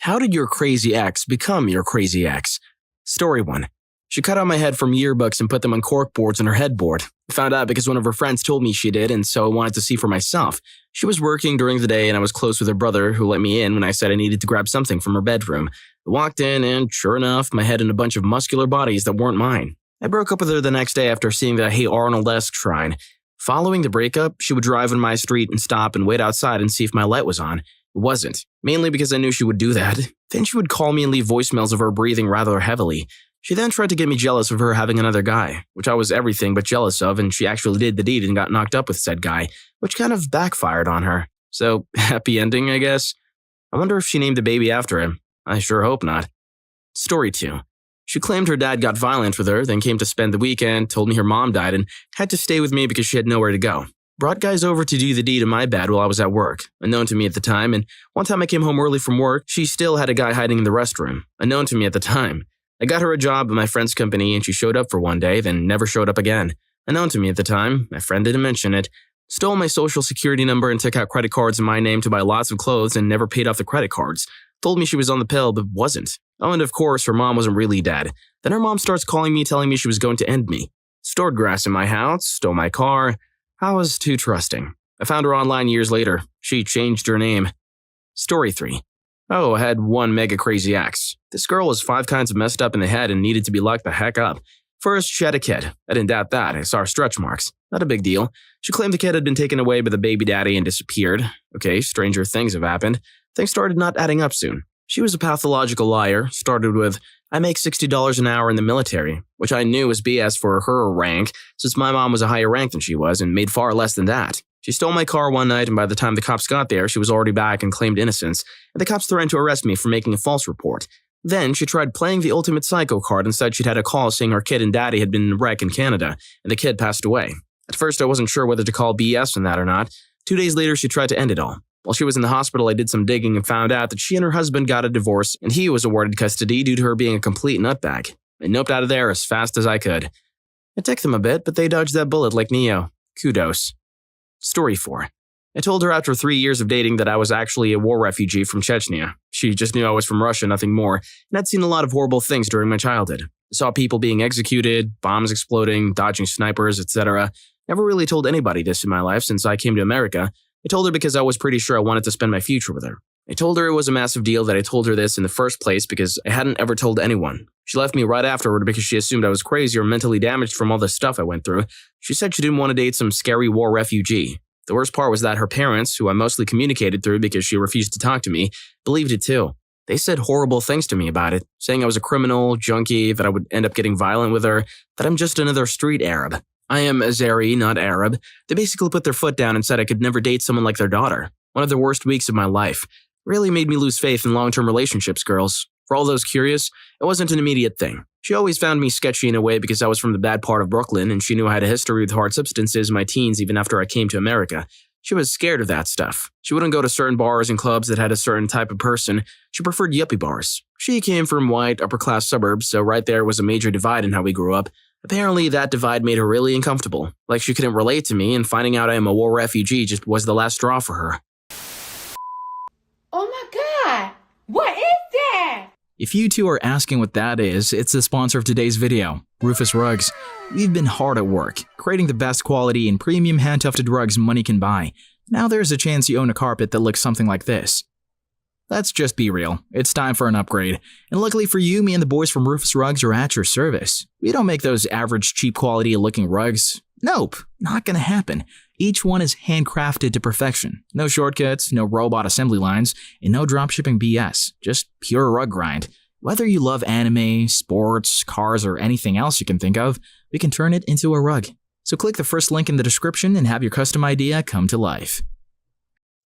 How did your crazy ex become your crazy ex? Story 1. She cut out my head from yearbooks and put them on corkboards on her headboard. I found out because one of her friends told me she did, and so I wanted to see for myself. She was working during the day and I was close with her brother, who let me in when I said I needed to grab something from her bedroom. I walked in and, sure enough, my head in a bunch of muscular bodies that weren't mine. I broke up with her the next day after seeing the Hey Arnold-esque shrine. Following the breakup, she would drive on my street and stop and wait outside and see if my light was on. It wasn't, mainly because I knew she would do that. Then she would call me and leave voicemails of her breathing rather heavily. She then tried to get me jealous of her having another guy, which I was everything but jealous of, and she actually did the deed and got knocked up with said guy, which kind of backfired on her. So, happy ending, I guess? I wonder if she named the baby after him. I sure hope not. Story 2. She claimed her dad got violent with her, then came to spend the weekend, told me her mom died, and had to stay with me because she had nowhere to go. Brought guys over to do the deed in my bed while I was at work, unknown to me at the time, and one time I came home early from work, she still had a guy hiding in the restroom, unknown to me at the time. I got her a job at my friend's company and she showed up for one day, then never showed up again. Unknown to me at the time, my friend didn't mention it. Stole my social security number and took out credit cards in my name to buy lots of clothes and never paid off the credit cards. Told me she was on the pill, but wasn't. Oh, and of course, her mom wasn't really dead. Then her mom starts calling me telling me she was going to end me. Stored grass in my house, stole my car. I was too trusting. I found her online years later. She changed her name. Story 3. Oh, I had one mega crazy ex. This girl was 5 kinds of messed up in the head and needed to be locked the heck up. First, she had a kid. I didn't doubt that. I saw her stretch marks. Not a big deal. She claimed the kid had been taken away by the baby daddy and disappeared. Okay, stranger things have happened. Things started not adding up soon. She was a pathological liar. Started with, I make $60 an hour in the military, which I knew was BS for her rank, since my mom was a higher rank than she was and made far less than that. She stole my car one night, and by the time the cops got there, she was already back and claimed innocence, and the cops threatened to arrest me for making a false report. Then, she tried playing the ultimate psycho card and said she'd had a call saying her kid and daddy had been in a wreck in Canada, and the kid passed away. At first, I wasn't sure whether to call BS on that or not. 2 days later, she tried to end it all. While she was in the hospital, I did some digging and found out that she and her husband got a divorce, and he was awarded custody due to her being a complete nutbag. I noped out of there as fast as I could. It took them a bit, but they dodged that bullet like Neo. Kudos. Story 4. I told her after 3 years of dating that I was actually a war refugee from Chechnya. She just knew I was from Russia, nothing more, and I'd seen a lot of horrible things during my childhood. I saw people being executed, bombs exploding, dodging snipers, etc. Never really told anybody this in my life since I came to America. I told her because I was pretty sure I wanted to spend my future with her. I told her it was a massive deal that I told her this in the first place because I hadn't ever told anyone. She left me right afterward because she assumed I was crazy or mentally damaged from all the stuff I went through. She said she didn't want to date some scary war refugee. The worst part was that her parents, who I mostly communicated through because she refused to talk to me, believed it too. They said horrible things to me about it, saying I was a criminal, junkie, that I would end up getting violent with her, that I'm just another street Arab. I am Azeri, not Arab. They basically put their foot down and said I could never date someone like their daughter. One of the worst weeks of my life. Really made me lose faith in long-term relationships, girls. For all those curious, it wasn't an immediate thing. She always found me sketchy in a way because I was from the bad part of Brooklyn and she knew I had a history with hard substances in my teens even after I came to America. She was scared of that stuff. She wouldn't go to certain bars and clubs that had a certain type of person. She preferred yuppie bars. She came from white, upper-class suburbs, so right there was a major divide in how we grew up. Apparently, that divide made her really uncomfortable. Like she couldn't relate to me, and finding out I am a war refugee just was the last straw for her. Oh my God! What is that? If you two are asking what that is, it's the sponsor of today's video, Rufus Rugs. We've been hard at work, creating the best quality and premium hand-tufted rugs money can buy. Now there's a chance you own a carpet that looks something like this. Let's just be real, it's time for an upgrade. And luckily for you, me and the boys from Rufus Rugs are at your service. We don't make those average cheap quality looking rugs. Nope, not gonna happen. Each one is handcrafted to perfection. No shortcuts, no robot assembly lines, and no dropshipping BS. Just pure rug grind. Whether you love anime, sports, cars, or anything else you can think of, we can turn it into a rug. So click the first link in the description and have your custom idea come to life.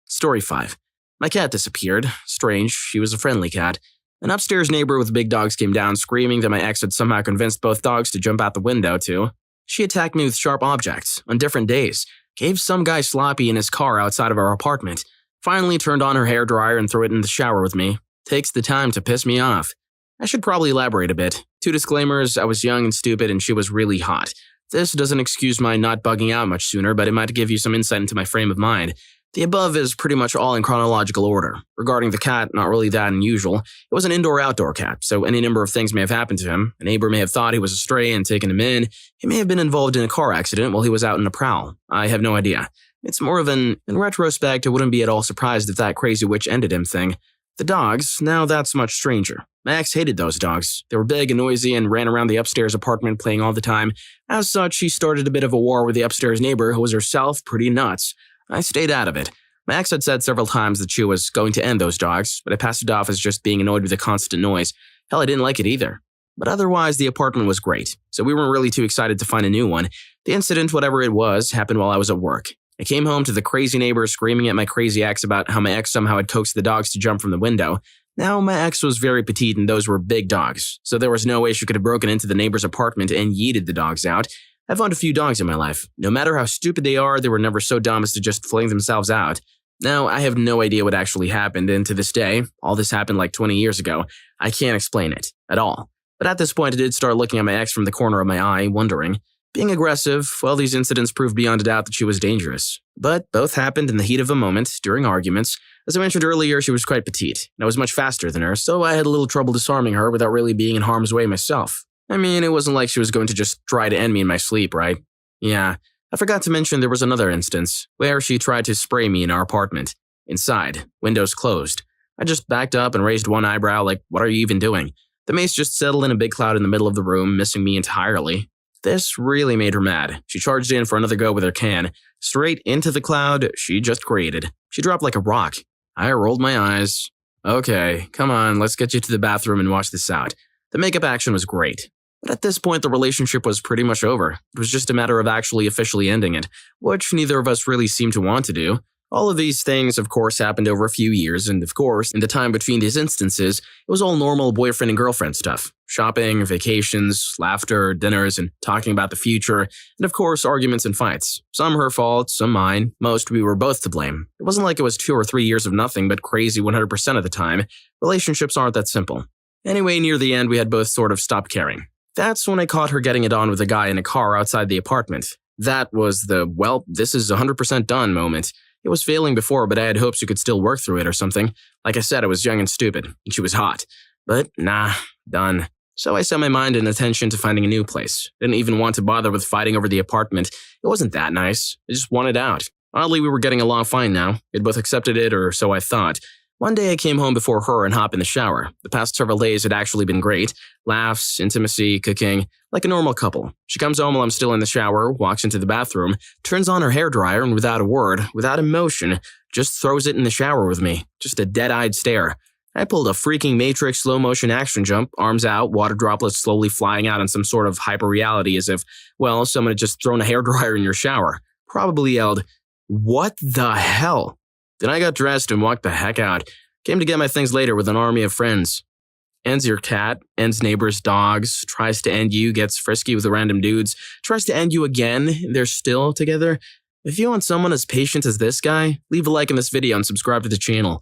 Story 5. My cat disappeared. Strange, she was a friendly cat. An upstairs neighbor with big dogs came down screaming that my ex had somehow convinced both dogs to jump out the window too. She attacked me with sharp objects, on different days, gave some guy sloppy in his car outside of our apartment, finally turned on her hairdryer and threw it in the shower with me. Takes the time to piss me off. I should probably elaborate a bit. 2 disclaimers, I was young and stupid and she was really hot. This doesn't excuse my not bugging out much sooner, but it might give you some insight into my frame of mind. The above is pretty much all in chronological order. Regarding the cat, not really that unusual. It was an indoor-outdoor cat, so any number of things may have happened to him. A neighbor may have thought he was a stray and taken him in. He may have been involved in a car accident while he was out on a prowl. I have no idea. It's more of in retrospect, I wouldn't be at all surprised if that crazy witch ended him thing. The dogs, now that's much stranger. My ex hated those dogs. They were big and noisy and ran around the upstairs apartment playing all the time. As such, she started a bit of a war with the upstairs neighbor who was herself pretty nuts. I stayed out of it. My ex had said several times that she was going to end those dogs, but I passed it off as just being annoyed with the constant noise. Hell, I didn't like it either. But otherwise, the apartment was great, so we weren't really too excited to find a new one. The incident, whatever it was, happened while I was at work. I came home to the crazy neighbor screaming at my crazy ex about how my ex somehow had coaxed the dogs to jump from the window. Now, my ex was very petite and those were big dogs, so there was no way she could have broken into the neighbor's apartment and yeeted the dogs out. I've owned a few dogs in my life. No matter how stupid they were never so dumb as to just fling themselves out. Now, I have no idea what actually happened, and to this day, all this happened like 20 years ago. I can't explain it, at all. But at this point, I did start looking at my ex from the corner of my eye, wondering. Being aggressive, well, these incidents proved beyond a doubt that she was dangerous. But both happened in the heat of a moment, during arguments. As I mentioned earlier, she was quite petite, and I was much faster than her, so I had a little trouble disarming her without really being in harm's way myself. I mean, it wasn't like she was going to just try to end me in my sleep, right? Yeah. I forgot to mention there was another instance, where she tried to spray me in our apartment. Inside, windows closed. I just backed up and raised one eyebrow like, what are you even doing? The mace just settled in a big cloud in the middle of the room, missing me entirely. This really made her mad. She charged in for another go with her can. Straight into the cloud she just created. She dropped like a rock. I rolled my eyes. Okay, come on, let's get you to the bathroom and wash this out. The makeup action was great. But at this point, the relationship was pretty much over. It was just a matter of actually officially ending it, which neither of us really seemed to want to do. All of these things, of course, happened over a few years, and of course, in the time between these instances, it was all normal boyfriend and girlfriend stuff. Shopping, vacations, laughter, dinners, and talking about the future, and of course, arguments and fights. Some her fault, some mine. Most we were both to blame. It wasn't like it was 2 or 3 years of nothing but crazy 100% of the time. Relationships aren't that simple. Anyway, near the end, we had both sort of stopped caring. That's when I caught her getting it on with a guy in a car outside the apartment. That was the, well, this is 100% done moment. It was failing before, but I had hopes you could still work through it or something. Like I said, I was young and stupid, and she was hot. But nah, done. So I set my mind and attention to finding a new place. Didn't even want to bother with fighting over the apartment. It wasn't that nice. I just wanted out. Oddly, we were getting along fine now. We'd both accepted it, or so I thought. One day I came home before her and hopped in the shower. The past several days had actually been great. Laughs, intimacy, cooking, like a normal couple. She comes home while I'm still in the shower, walks into the bathroom, turns on her hairdryer, and without a word, without emotion, just throws it in the shower with me. Just a dead-eyed stare. I pulled a freaking Matrix slow-motion action jump, arms out, water droplets slowly flying out in some sort of hyper-reality as if, well, someone had just thrown a hairdryer in your shower. Probably yelled, "What the hell?" Then I got dressed and walked the heck out. Came to get my things later with an army of friends. Ends your cat, ends neighbors' dogs, tries to end you, gets frisky with the random dudes, tries to end you again, they're still together. If you want someone as patient as this guy, leave a like in this video and subscribe to the channel.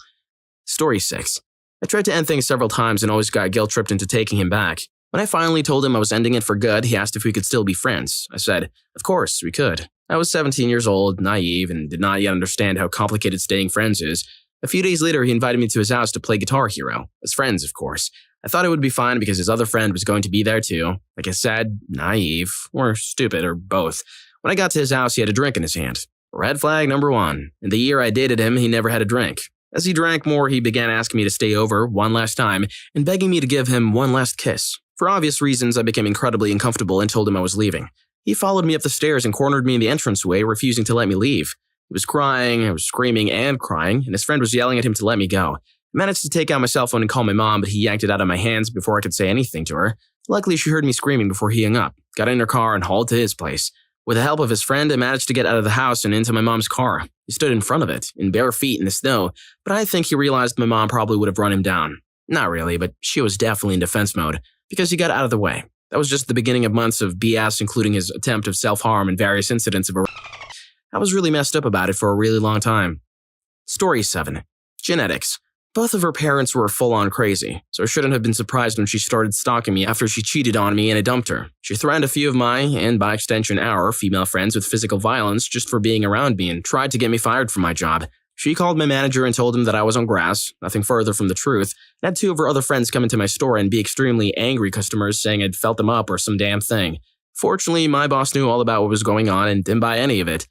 Story 6. I tried to end things several times and always got guilt-tripped into taking him back. When I finally told him I was ending it for good, he asked if we could still be friends. I said, of course, we could. I was 17 years old, naive, and did not yet understand how complicated staying friends is. A few days later, he invited me to his house to play Guitar Hero. As friends, of course. I thought it would be fine because his other friend was going to be there too. Like I said, naive, or stupid, or both. When I got to his house, he had a drink in his hand. Red flag number 1. In the year I dated him, he never had a drink. As he drank more, he began asking me to stay over one last time and begging me to give him one last kiss. For obvious reasons, I became incredibly uncomfortable and told him I was leaving. He followed me up the stairs and cornered me in the entranceway, refusing to let me leave. He was crying, I was screaming and crying, and his friend was yelling at him to let me go. I managed to take out my cell phone and call my mom, but he yanked it out of my hands before I could say anything to her. Luckily, she heard me screaming before he hung up, got in her car, and hauled to his place. With the help of his friend, I managed to get out of the house and into my mom's car. He stood in front of it, in bare feet in the snow, but I think he realized my mom probably would have run him down. Not really, but she was definitely in defense mode, because he got out of the way. That was just the beginning of months of BS, including his attempt of self-harm and various incidents of I was really messed up about it for a really long time. Story 7. Genetics. Both of her parents were full-on crazy, so I shouldn't have been surprised when she started stalking me after she cheated on me and I dumped her. She threatened a few of my, and by extension our, female friends with physical violence just for being around me and tried to get me fired from my job. She called my manager and told him that I was on grass, nothing further from the truth, and had two of her other friends come into my store and be extremely angry customers saying I'd felt them up or some damn thing. Fortunately, my boss knew all about what was going on and didn't buy any of it.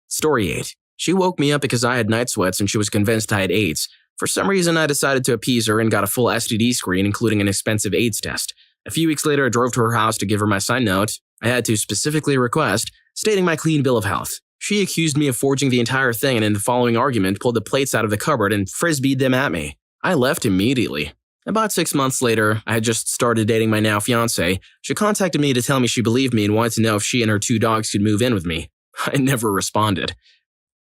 Story 8. She woke me up because I had night sweats and she was convinced I had AIDS. For some reason, I decided to appease her and got a full STD screen, including an expensive AIDS test. A few weeks later, I drove to her house to give her my signed note. I had to specifically request, stating my clean bill of health. She accused me of forging the entire thing and in the following argument pulled the plates out of the cupboard and frisbeed them at me. I left immediately. About 6 months later, I had just started dating my now fiancé. She contacted me to tell me she believed me and wanted to know if she and her 2 dogs could move in with me. I never responded.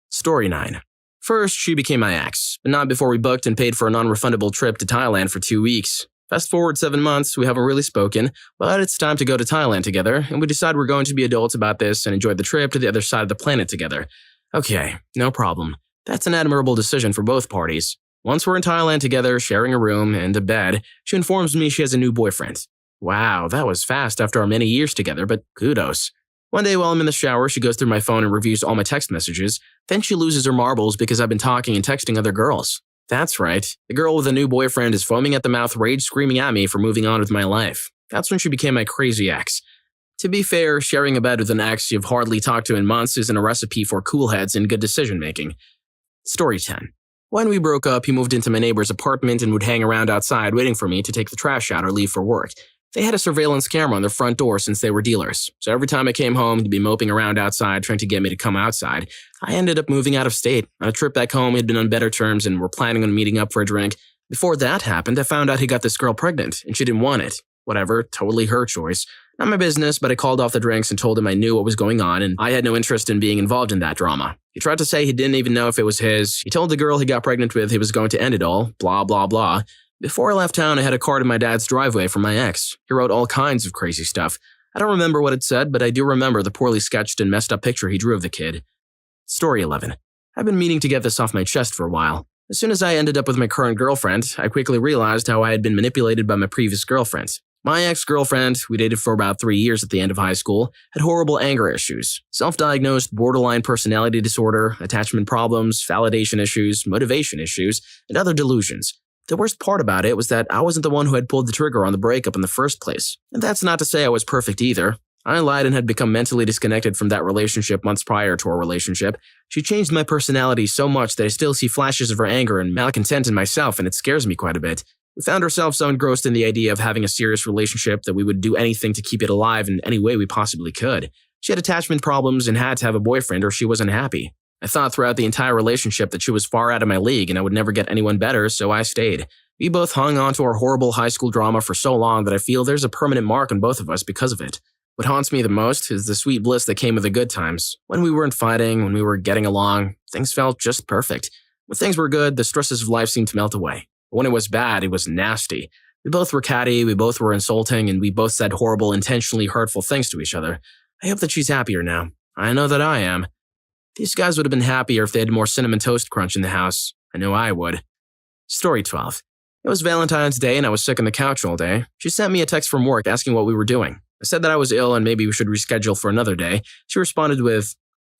Story 9. First, she became my ex, but not before we booked and paid for a non-refundable trip to Thailand for 2 weeks. Fast forward 7 months, we haven't really spoken, but it's time to go to Thailand together, and we decide we're going to be adults about this and enjoy the trip to the other side of the planet together. Okay, no problem. That's an admirable decision for both parties. Once we're in Thailand together, sharing a room and a bed, she informs me she has a new boyfriend. Wow, that was fast after our many years together, but kudos. One day while I'm in the shower, she goes through my phone and reviews all my text messages. Then she loses her marbles because I've been talking and texting other girls. That's right. The girl with a new boyfriend is foaming at the mouth, rage screaming at me for moving on with my life. That's when she became my crazy ex. To be fair, sharing a bed with an ex you've hardly talked to in months isn't a recipe for cool heads and good decision making. Story 10. When we broke up, he moved into my neighbor's apartment and would hang around outside waiting for me to take the trash out or leave for work. They had a surveillance camera on their front door since they were dealers, so every time I came home, he'd be moping around outside trying to get me to come outside. I ended up moving out of state. On a trip back home, we had been on better terms and were planning on meeting up for a drink. Before that happened, I found out he got this girl pregnant, and she didn't want it. Whatever, totally her choice. Not my business, but I called off the drinks and told him I knew what was going on, and I had no interest in being involved in that drama. He tried to say he didn't even know if it was his. He told the girl he got pregnant with he was going to end it all, blah, blah, blah. Before I left town, I had a card in my dad's driveway from my ex. He wrote all kinds of crazy stuff. I don't remember what it said, but I do remember the poorly sketched and messed up picture he drew of the kid. Story 11. I've been meaning to get this off my chest for a while. As soon as I ended up with my current girlfriend, I quickly realized how I had been manipulated by my previous girlfriend. My ex-girlfriend, we dated for about 3 years at the end of high school, had horrible anger issues, self-diagnosed borderline personality disorder, attachment problems, validation issues, motivation issues, and other delusions. The worst part about it was that I wasn't the one who had pulled the trigger on the breakup in the first place. And that's not to say I was perfect either. I lied and had become mentally disconnected from that relationship months prior to our relationship. She changed my personality so much that I still see flashes of her anger and malcontent in myself, and it scares me quite a bit. We found ourselves so engrossed in the idea of having a serious relationship that we would do anything to keep it alive in any way we possibly could. She had attachment problems and had to have a boyfriend or she wasn't happy. I thought throughout the entire relationship that she was far out of my league and I would never get anyone better, so I stayed. We both hung on to our horrible high school drama for so long that I feel there's a permanent mark on both of us because of it. What haunts me the most is the sweet bliss that came with the good times. When we weren't fighting, when we were getting along, things felt just perfect. When things were good, the stresses of life seemed to melt away. But when it was bad, it was nasty. We both were catty, we both were insulting, and we both said horrible, intentionally hurtful things to each other. I hope that she's happier now. I know that I am. These guys would have been happier if they had more Cinnamon Toast Crunch in the house. I know I would. Story 12. It was Valentine's Day and I was sick on the couch all day. She sent me a text from work asking what we were doing. I said that I was ill and maybe we should reschedule for another day. She responded with,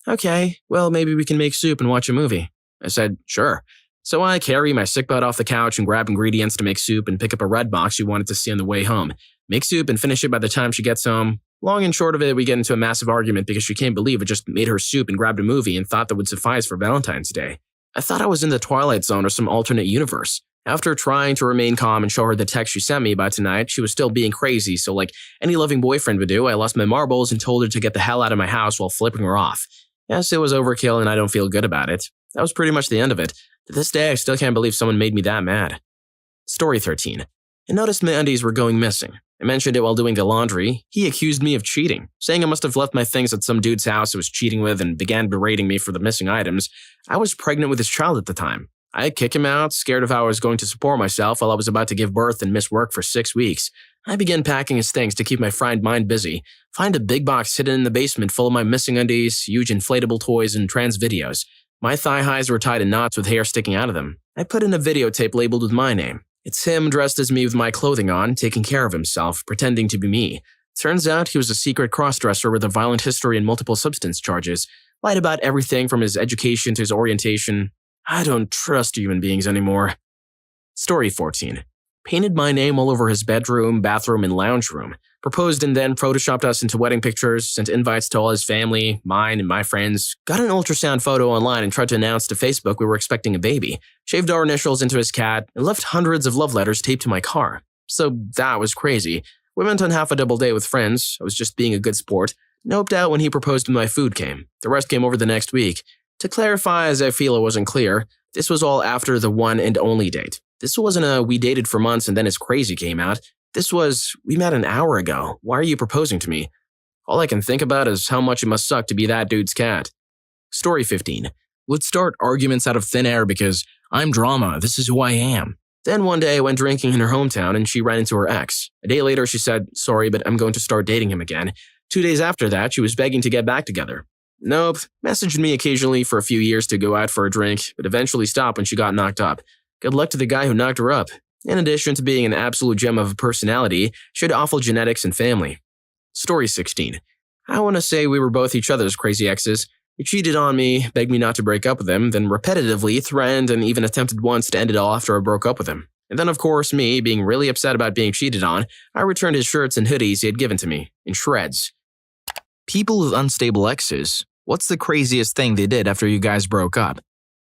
"Okay, well maybe we can make soup and watch a movie." I said, "Sure." So I carry my sick butt off the couch and grab ingredients to make soup and pick up a red box she wanted to see on the way home. Make soup and finish it by the time she gets home. Long and short of it, we get into a massive argument because she can't believe I just made her soup and grabbed a movie and thought that would suffice for Valentine's Day. I thought I was in the Twilight Zone or some alternate universe. After trying to remain calm and show her the text she sent me about tonight, she was still being crazy, so like any loving boyfriend would do, I lost my marbles and told her to get the hell out of my house while flipping her off. Yes, it was overkill and I don't feel good about it. That was pretty much the end of it. To this day, I still can't believe someone made me that mad. Story 13. I noticed my undies were going missing. I mentioned it while doing the laundry. He accused me of cheating, saying I must have left my things at some dude's house I was cheating with and began berating me for the missing items. I was pregnant with his child at the time. I kicked him out, scared of how I was going to support myself while I was about to give birth and miss work for 6 weeks. I began packing his things to keep my fried mind busy. Find a big box hidden in the basement full of my missing undies, huge inflatable toys, and trans videos. My thigh highs were tied in knots with hair sticking out of them. I put in a videotape labeled with my name. It's him dressed as me with my clothing on, taking care of himself, pretending to be me. Turns out he was a secret crossdresser with a violent history and multiple substance charges. Lied about everything from his education to his orientation. I don't trust human beings anymore. Story 14. Painted my name all over his bedroom, bathroom, and lounge room. Proposed and then photoshopped us into wedding pictures, sent invites to all his family, mine, and my friends. Got an ultrasound photo online and tried to announce to Facebook we were expecting a baby. Shaved our initials into his cat and left hundreds of love letters taped to my car. So that was crazy. We went on half a double day with friends. I was just being a good sport. Noped out when he proposed and my food came. The rest came over the next week. To clarify, as I feel it wasn't clear, this was all after the one and only date. This wasn't a we dated for months and then his crazy came out. This was, we met an hour ago. Why are you proposing to me? All I can think about is how much it must suck to be that dude's cat. Story 15. Would start arguments out of thin air because I'm drama, this is who I am. Then one day I went drinking in her hometown and she ran into her ex. A day later she said, sorry, but I'm going to start dating him again. 2 days after that, she was begging to get back together. Nope, messaged me occasionally for a few years to go out for a drink, but eventually stopped when she got knocked up. Good luck to the guy who knocked her up. In addition to being an absolute gem of a personality, she had awful genetics and family. Story 16. I want to say we were both each other's crazy exes. He cheated on me, begged me not to break up with him, then repetitively threatened and even attempted once to end it all after I broke up with him. And then of course me, being really upset about being cheated on, I returned his shirts and hoodies he had given to me, in shreds. People with unstable exes, what's the craziest thing they did after you guys broke up?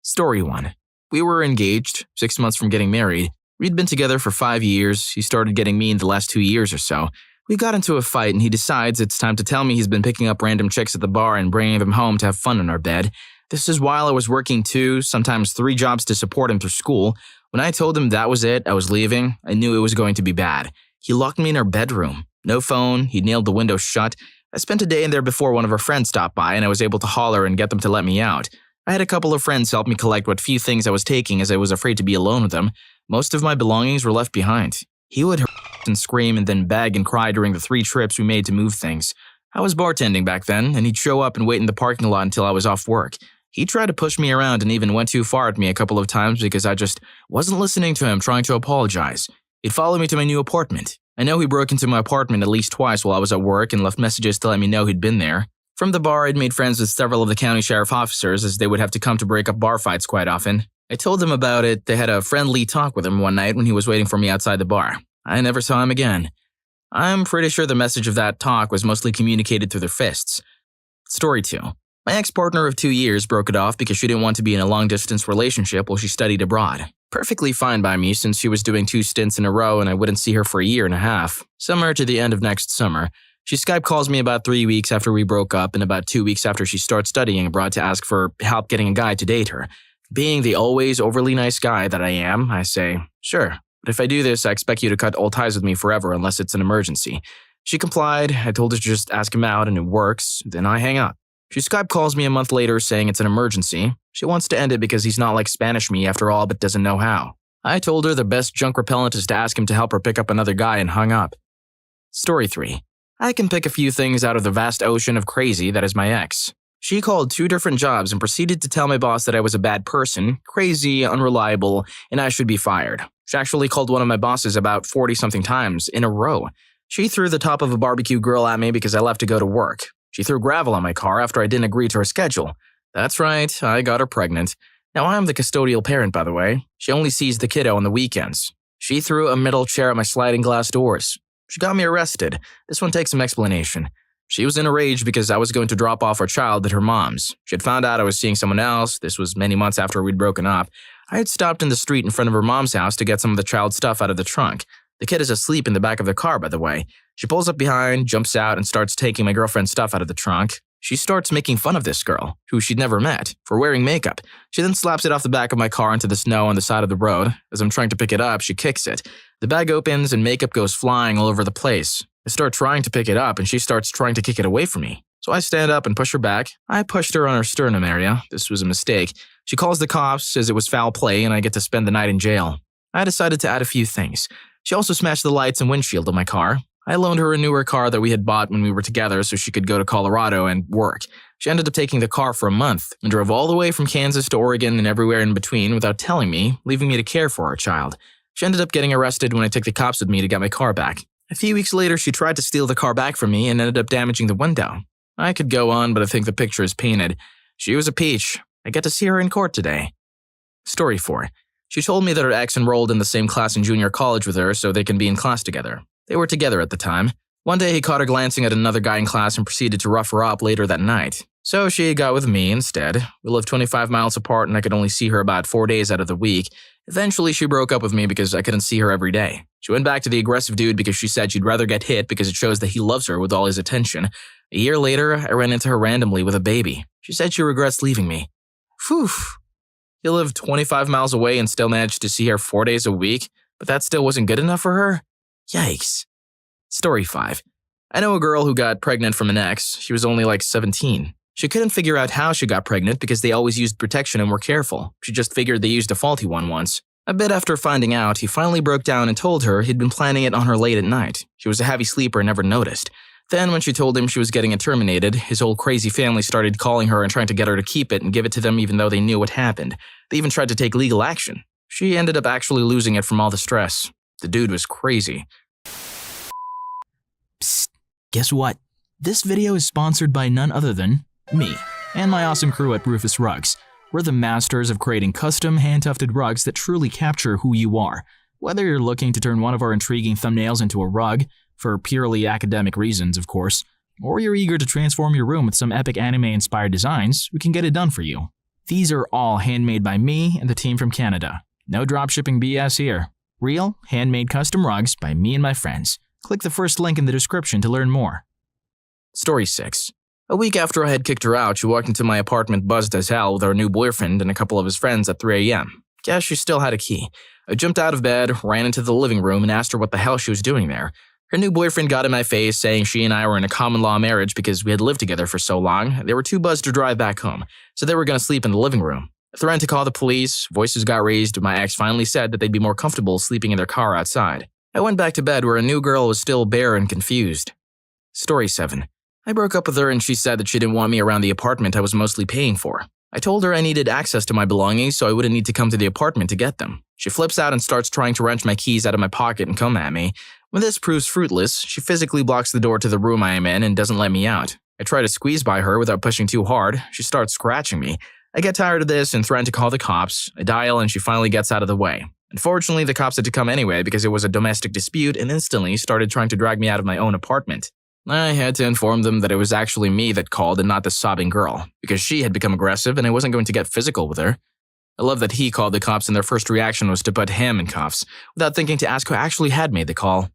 Story 1. We were engaged, 6 months from getting married. We'd been together for 5 years. He started getting me in the last 2 years or so. We got into a fight and he decides it's time to tell me he's been picking up random chicks at the bar and bringing them home to have fun in our bed. This is while I was working 2, sometimes 3 jobs to support him through school. When I told him that was it, I was leaving, I knew it was going to be bad. He locked me in our bedroom. No phone, he nailed the window shut. I spent a day in there before one of our friends stopped by and I was able to holler and get them to let me out. I had a couple of friends help me collect what few things I was taking as I was afraid to be alone with them. Most of my belongings were left behind. He would and scream and then beg and cry during the 3 trips we made to move things. I was bartending back then, and he'd show up and wait in the parking lot until I was off work. He tried to push me around and even went too far at me a couple of times because I just wasn't listening to him trying to apologize. He'd follow me to my new apartment. I know he broke into my apartment at least twice while I was at work and left messages to let me know he'd been there. From the bar, I'd made friends with several of the county sheriff officers as they would have to come to break up bar fights quite often. I told them about it. They had a friendly talk with him one night when he was waiting for me outside the bar. I never saw him again. I'm pretty sure the message of that talk was mostly communicated through their fists. Story 2. My ex-partner of 2 years broke it off because she didn't want to be in a long-distance relationship while she studied abroad. Perfectly fine by me since she was doing 2 stints in a row and I wouldn't see her for a year and a half. Summer to the end of next summer. She Skype calls me about 3 weeks after we broke up and about 2 weeks after she starts studying abroad to ask for help getting a guy to date her. Being the always overly nice guy that I am, I say, sure, but if I do this, I expect you to cut all ties with me forever unless it's an emergency. She complied. I told her to just ask him out and it works. Then I hang up. She Skype calls me a month later saying it's an emergency. She wants to end it because he's not like Spanish me after all but doesn't know how. I told her the best junk repellent is to ask him to help her pick up another guy and hung up. Story 3. I can pick a few things out of the vast ocean of crazy that is my ex. She called 2 different jobs and proceeded to tell my boss that I was a bad person, crazy, unreliable, and I should be fired. She actually called one of my bosses about 40-something times in a row. She threw the top of a barbecue grill at me because I left to go to work. She threw gravel on my car after I didn't agree to her schedule. That's right, I got her pregnant. Now I'm the custodial parent, by the way. She only sees the kiddo on the weekends. She threw a metal chair at my sliding glass doors. She got me arrested. This one takes some explanation. She was in a rage because I was going to drop off our child at her mom's. She had found out I was seeing someone else. This was many months after we'd broken up. I had stopped in the street in front of her mom's house to get some of the child's stuff out of the trunk. The kid is asleep in the back of the car, by the way. She pulls up behind, jumps out, and starts taking my girlfriend's stuff out of the trunk. She starts making fun of this girl, who she'd never met, for wearing makeup. She then slaps it off the back of my car into the snow on the side of the road. As I'm trying to pick it up, she kicks it. The bag opens and makeup goes flying all over the place. I start trying to pick it up and she starts trying to kick it away from me. So I stand up and push her back. I pushed her on her sternum area. This was a mistake. She calls the cops, says it was foul play, and I get to spend the night in jail. I decided to add a few things. She also smashed the lights and windshield of my car. I loaned her a newer car that we had bought when we were together so she could go to Colorado and work. She ended up taking the car for a month and drove all the way from Kansas to Oregon and everywhere in between without telling me, leaving me to care for our child. She ended up getting arrested when I took the cops with me to get my car back. A few weeks later, she tried to steal the car back from me and ended up damaging the window. I could go on, but I think the picture is painted. She was a peach. I get to see her in court today. Story 4. She told me that her ex enrolled in the same class in junior college with her so they can be in class together. They were together at the time. One day he caught her glancing at another guy in class and proceeded to rough her up later that night. So she got with me instead. We lived 25 miles apart and I could only see her about 4 days out of the week. Eventually she broke up with me because I couldn't see her every day. She went back to the aggressive dude because she said she'd rather get hit because it shows that he loves her with all his attention. A year later, I ran into her randomly with a baby. She said she regrets leaving me. Phew. He lived 25 miles away and still managed to see her 4 days a week, but that still wasn't good enough for her? Yikes. Story 5. I know a girl who got pregnant from an ex. She was only like 17. She couldn't figure out how she got pregnant because they always used protection and were careful. She just figured they used a faulty one once. A bit after finding out, he finally broke down and told her he'd been planning it on her late at night. She was a heavy sleeper and never noticed. Then when she told him she was getting it terminated, his whole crazy family started calling her and trying to get her to keep it and give it to them even though they knew what happened. They even tried to take legal action. She ended up actually losing it from all the stress. The dude was crazy. Psst, guess what? This video is sponsored by none other than me and my awesome crew at Rufus Rugs. We're the masters of creating custom, hand-tufted rugs that truly capture who you are. Whether you're looking to turn one of our intriguing thumbnails into a rug, for purely academic reasons, of course, or you're eager to transform your room with some epic anime-inspired designs, we can get it done for you. These are all handmade by me and the team from Canada. No dropshipping BS here. Real, handmade custom rugs by me and my friends. Click the first link in the description to learn more. Story 6. A week after I had kicked her out, she walked into my apartment buzzed as hell with her new boyfriend and a couple of his friends at 3 a.m. Guess she still had a key. I jumped out of bed, ran into the living room, and asked her what the hell she was doing there. Her new boyfriend got in my face, saying she and I were in a common-law marriage because we had lived together for so long. They were too buzzed to drive back home, so they were going to sleep in the living room. I threatened to call the police, voices got raised, but my ex finally said that they'd be more comfortable sleeping in their car outside. I went back to bed where a new girl was still bare and confused. Story 7. I broke up with her and she said that she didn't want me around the apartment I was mostly paying for. I told her I needed access to my belongings so I wouldn't need to come to the apartment to get them. She flips out and starts trying to wrench my keys out of my pocket and come at me. When this proves fruitless, she physically blocks the door to the room I am in and doesn't let me out. I try to squeeze by her without pushing too hard. She starts scratching me. I get tired of this and threaten to call the cops. I dial and she finally gets out of the way. Unfortunately, the cops had to come anyway because it was a domestic dispute and instantly started trying to drag me out of my own apartment. I had to inform them that it was actually me that called and not the sobbing girl, because she had become aggressive and I wasn't going to get physical with her. I love that he called the cops and their first reaction was to put him in cuffs, without thinking to ask who actually had made the call.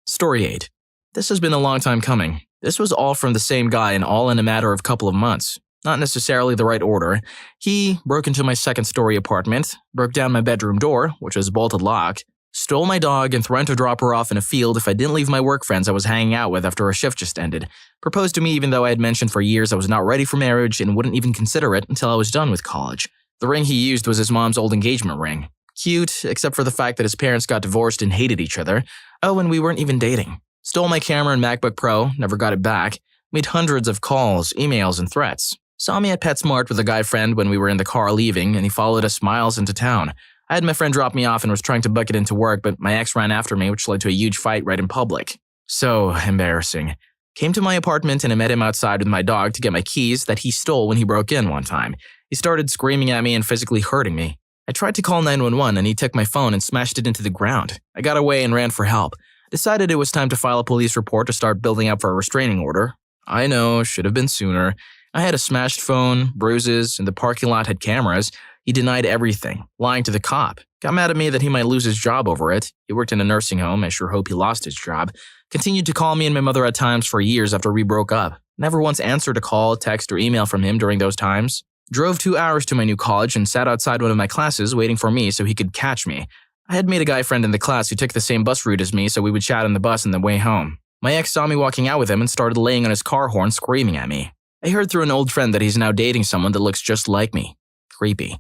Story 8. This has been a long time coming. This was all from the same guy and all in a matter of a couple of months. Not necessarily the right order. He broke into my second-story apartment, broke down my bedroom door, which was bolted locked, stole my dog and threatened to drop her off in a field if I didn't leave my work friends I was hanging out with after a shift just ended, proposed to me even though I had mentioned for years I was not ready for marriage and wouldn't even consider it until I was done with college. The ring he used was his mom's old engagement ring. Cute, except for the fact that his parents got divorced and hated each other. Oh, and we weren't even dating. Stole my camera and MacBook Pro, never got it back. Made hundreds of calls, emails, and threats. Saw me at PetSmart with a guy friend when we were in the car leaving, and he followed us miles into town. I had my friend drop me off and was trying to book it into work, but my ex ran after me, which led to a huge fight right in public. So embarrassing. Came to my apartment and I met him outside with my dog to get my keys that he stole when he broke in one time. He started screaming at me and physically hurting me. I tried to call 911 and he took my phone and smashed it into the ground. I got away and ran for help. Decided it was time to file a police report to start building up for a restraining order. I know, should have been sooner. I had a smashed phone, bruises, and the parking lot had cameras. He denied everything, lying to the cop. Got mad at me that he might lose his job over it. He worked in a nursing home. I sure hope he lost his job. Continued to call me and my mother at times for years after we broke up. Never once answered a call, text, or email from him during those times. Drove 2 hours to my new college and sat outside one of my classes waiting for me so he could catch me. I had made a guy friend in the class who took the same bus route as me so we would chat on the bus on the way home. My ex saw me walking out with him and started laying on his car horn screaming at me. I heard through an old friend that he's now dating someone that looks just like me. Creepy.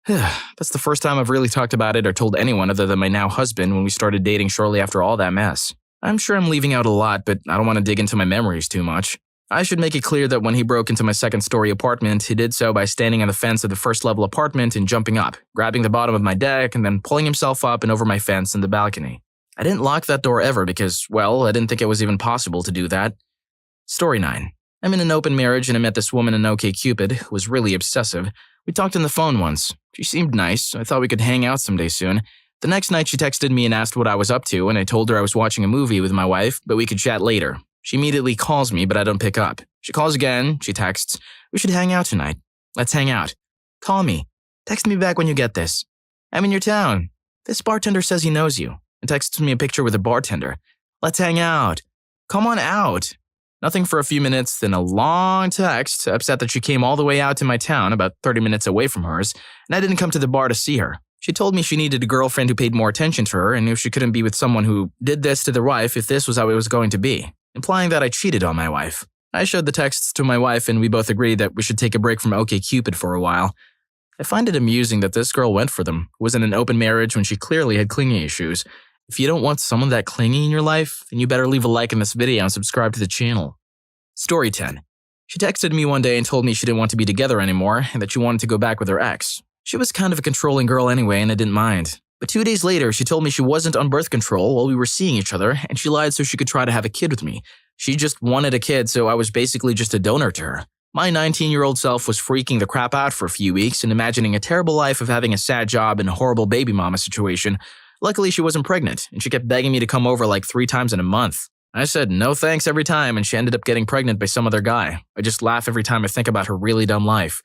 That's the first time I've really talked about it or told anyone other than my now husband when we started dating shortly after all that mess. I'm sure I'm leaving out a lot, but I don't want to dig into my memories too much. I should make it clear that when he broke into my second-story apartment, he did so by standing on the fence of the first-level apartment and jumping up, grabbing the bottom of my deck, and then pulling himself up and over my fence in the balcony. I didn't lock that door ever because, well, I didn't think it was even possible to do that. Story 9. I'm in an open marriage and I met this woman in OkCupid who was really obsessive. We talked on the phone once. She seemed nice. I thought we could hang out someday soon. The next night she texted me and asked what I was up to, and I told her I was watching a movie with my wife, but we could chat later. She immediately calls me, but I don't pick up. She calls again. She texts, "We should hang out tonight. Let's hang out. Call me. Text me back when you get this. I'm in your town. This bartender says he knows you," and texts me a picture with a bartender. "Let's hang out. Come on out." Nothing for a few minutes, then a long text, upset that she came all the way out to my town, about 30 minutes away from hers, and I didn't come to the bar to see her. She told me she needed a girlfriend who paid more attention to her and knew she couldn't be with someone who did this to their wife if this was how it was going to be, implying that I cheated on my wife. I showed the texts to my wife and we both agreed that we should take a break from OkCupid for a while. I find it amusing that this girl went for them, who was in an open marriage when she clearly had clingy issues. If you don't want someone that clingy in your life, then you better leave a like in this video and subscribe to the channel. Story 10. She texted me one day and told me she didn't want to be together anymore and that she wanted to go back with her ex. She was kind of a controlling girl anyway and I didn't mind. But 2 days later, she told me she wasn't on birth control while we were seeing each other and she lied so she could try to have a kid with me. She just wanted a kid, so I was basically just a donor to her. My 19-year-old self was freaking the crap out for a few weeks and imagining a terrible life of having a sad job and a horrible baby mama situation. Luckily, she wasn't pregnant, and she kept begging me to come over like 3 times in a month. I said no thanks every time, and she ended up getting pregnant by some other guy. I just laugh every time I think about her really dumb life.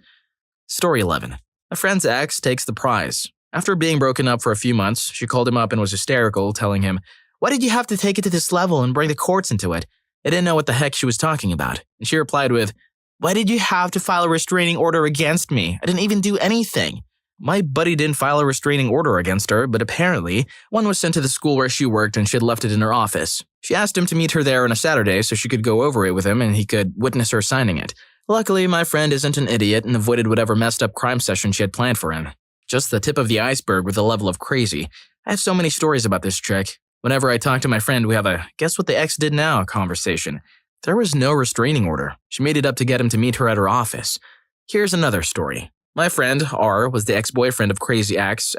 Story 11. A friend's ex takes the prize. After being broken up for a few months, she called him up and was hysterical, telling him, "Why did you have to take it to this level and bring the courts into it?" I didn't know what the heck she was talking about, and she replied with, "Why did you have to file a restraining order against me? I didn't even do anything." My buddy didn't file a restraining order against her, but apparently, one was sent to the school where she worked and she had left it in her office. She asked him to meet her there on a Saturday so she could go over it with him and he could witness her signing it. Luckily, my friend isn't an idiot and avoided whatever messed up crime session she had planned for him. Just the tip of the iceberg with the level of crazy. I have so many stories about this chick. Whenever I talk to my friend, we have a "guess what the ex did now" conversation. There was no restraining order. She made it up to get him to meet her at her office. Here's another story. My friend, R, was the ex-boyfriend of Crazy X.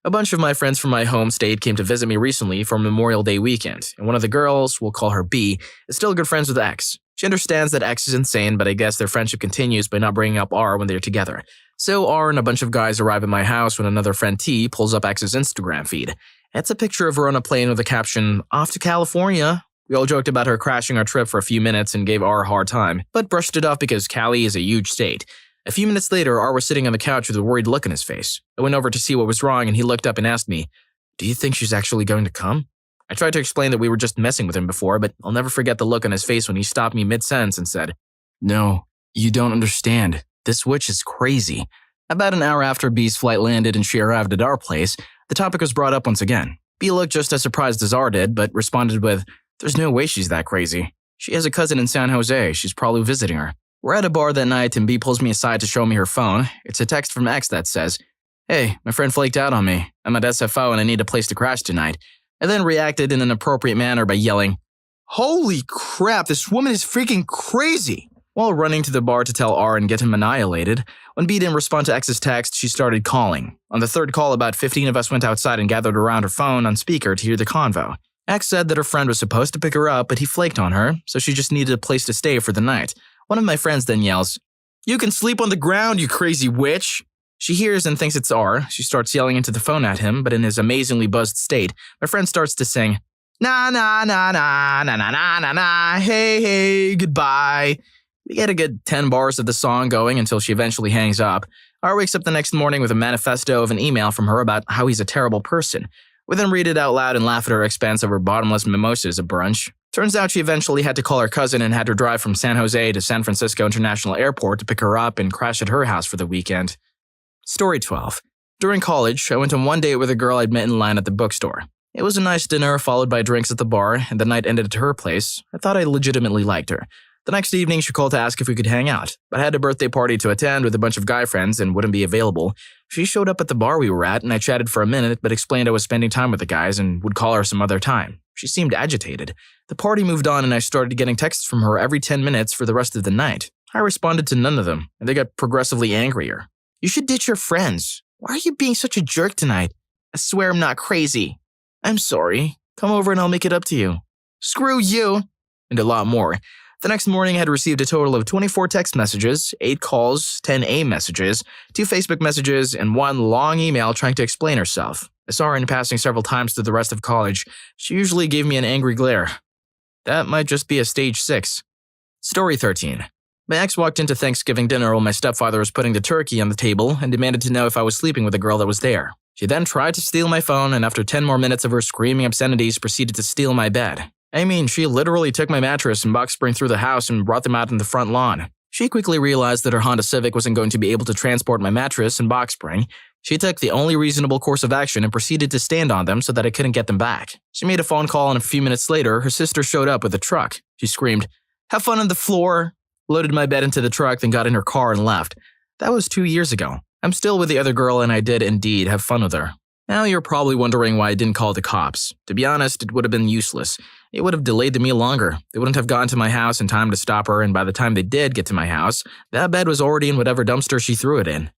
A bunch of my friends from my home state came to visit me recently for Memorial Day weekend, and one of the girls, we'll call her B, is still good friends with X. She understands that X is insane, but I guess their friendship continues by not bringing up R when they're together. So R and a bunch of guys arrive at my house when another friend T pulls up X's Instagram feed. It's a picture of her on a plane with the caption, "Off to California." We all joked about her crashing our trip for a few minutes and gave R a hard time, but brushed it off because Cali is a huge state. A few minutes later, R was sitting on the couch with a worried look on his face. I went over to see what was wrong and he looked up and asked me, "Do you think she's actually going to come?" I tried to explain that we were just messing with him before, but I'll never forget the look on his face when he stopped me mid-sentence and said, "No, you don't understand. This witch is crazy." About an hour after B's flight landed and she arrived at our place, the topic was brought up once again. B looked just as surprised as R did, but responded with, "There's no way she's that crazy. She has a cousin in San Jose. She's probably visiting her." We're at a bar that night and B pulls me aside to show me her phone. It's a text from X that says, "Hey, my friend flaked out on me. I'm at SFO and I need a place to crash tonight." I then reacted in an appropriate manner by yelling, "Holy crap, this woman is freaking crazy!" while running to the bar to tell R and get him annihilated. When B didn't respond to X's text, she started calling. On the third call, about 15 of us went outside and gathered around her phone on speaker to hear the convo. X said that her friend was supposed to pick her up, but he flaked on her, so she just needed a place to stay for the night. One of my friends then yells, "You can sleep on the ground, you crazy witch!" She hears and thinks it's R. She starts yelling into the phone at him, but in his amazingly buzzed state, my friend starts to sing, "Na na na na na na na na na, hey hey, goodbye." We get a good 10 bars of the song going until she eventually hangs up. R wakes up the next morning with a manifesto of an email from her about how he's a terrible person. We then read it out loud and laugh at her expense over bottomless mimosas at brunch. Turns out she eventually had to call her cousin and had her drive from San Jose to San Francisco International Airport to pick her up and crash at her house for the weekend. Story 12. During college, I went on one date with a girl I'd met in line at the bookstore. It was a nice dinner followed by drinks at the bar, and the night ended at her place. I thought I legitimately liked her. The next evening, she called to ask if we could hang out, but I had a birthday party to attend with a bunch of guy friends and wouldn't be available. She showed up at the bar we were at, and I chatted for a minute, but explained I was spending time with the guys and would call her some other time. She seemed agitated. The party moved on, and I started getting texts from her every 10 minutes for the rest of the night. I responded to none of them, and they got progressively angrier. "You should ditch your friends. Why are you being such a jerk tonight? I swear I'm not crazy. I'm sorry. Come over and I'll make it up to you. Screw you," and a lot more. The next morning, I had received a total of 24 text messages, 8 calls, 10 AIM messages, 2 Facebook messages, and 1 long email trying to explain herself. I saw her in passing several times through the rest of college. She usually gave me an angry glare. That might just be a stage 6. Story 13. My ex walked into Thanksgiving dinner while my stepfather was putting the turkey on the table and demanded to know if I was sleeping with a girl that was there. She then tried to steal my phone, and after 10 more minutes of her screaming obscenities, proceeded to steal my bed. I mean, she literally took my mattress and box spring through the house and brought them out in the front lawn. She quickly realized that her Honda Civic wasn't going to be able to transport my mattress and box spring. She took the only reasonable course of action and proceeded to stand on them so that I couldn't get them back. She made a phone call, and a few minutes later, her sister showed up with a truck. She screamed, "Have fun on the floor," loaded my bed into the truck, then got in her car and left. That was 2 years ago. I'm still with the other girl, and I did indeed have fun with her. Now you're probably wondering why I didn't call the cops. To be honest, it would have been useless. It would have delayed the meal longer. They wouldn't have gotten to my house in time to stop her, and by the time they did get to my house, that bed was already in whatever dumpster she threw it in.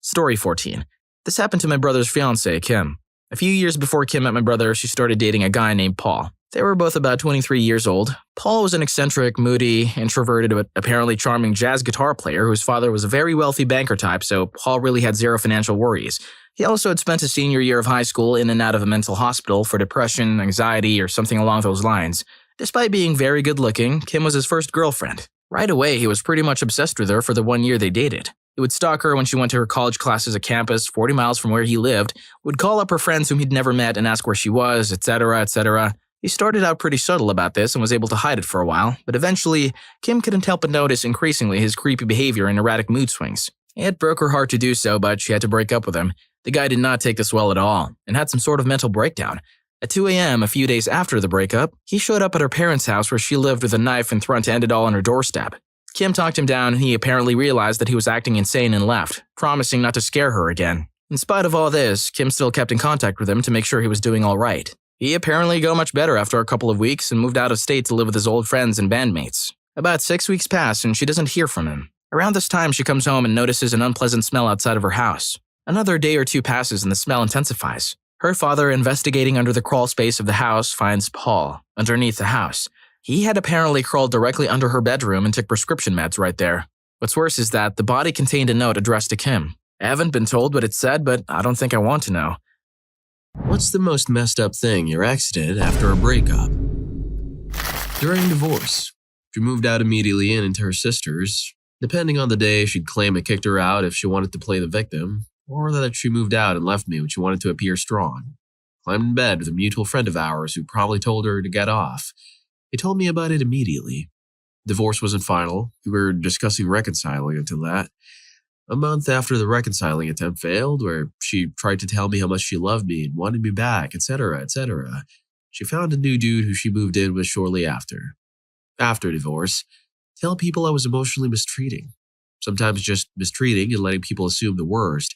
Story 14. This happened to my brother's fiancée, Kim. A few years before Kim met my brother, she started dating a guy named Paul. They were both about 23 years old. Paul was an eccentric, moody, introverted, but apparently charming jazz guitar player whose father was a very wealthy banker type, so Paul really had zero financial worries. He also had spent his senior year of high school in and out of a mental hospital for depression, anxiety, or something along those lines. Despite being very good-looking, Kim was his first girlfriend. Right away, he was pretty much obsessed with her for the 1 year they dated. He would stalk her when she went to her college classes at campus 40 miles from where he lived, would call up her friends whom he'd never met and ask where she was, etc., etc. He started out pretty subtle about this and was able to hide it for a while, but eventually, Kim couldn't help but notice increasingly his creepy behavior and erratic mood swings. It broke her heart to do so, but she had to break up with him. The guy did not take this well at all, and had some sort of mental breakdown. At 2 a.m., a few days after the breakup, he showed up at her parents' house where she lived with a knife and threatened to end it all on her doorstep. Kim talked him down, and he apparently realized that he was acting insane and left, promising not to scare her again. In spite of all this, Kim still kept in contact with him to make sure he was doing all right. He apparently got much better after a couple of weeks and moved out of state to live with his old friends and bandmates. About 6 weeks pass, and she doesn't hear from him. Around this time, she comes home and notices an unpleasant smell outside of her house. Another day or two passes and the smell intensifies. Her father, investigating under the crawl space of the house, finds Paul underneath the house. He had apparently crawled directly under her bedroom and took prescription meds right there. What's worse is that the body contained a note addressed to Kim. I haven't been told what it said, but I don't think I want to know. What's the most messed up thing your ex did after a breakup? During divorce, she moved out immediately and into her sister's. Depending on the day, she'd claim I kicked her out if she wanted to play the victim, or that she moved out and left me when she wanted to appear strong. Climbed in bed with a mutual friend of ours who probably told her to get off. He told me about it immediately. Divorce wasn't final. We were discussing reconciling until that. A month after the reconciling attempt failed, where she tried to tell me how much she loved me and wanted me back, etc., etc., she found a new dude who she moved in with shortly after. After divorce, tell people I was emotionally mistreating. Sometimes just mistreating and letting people assume the worst.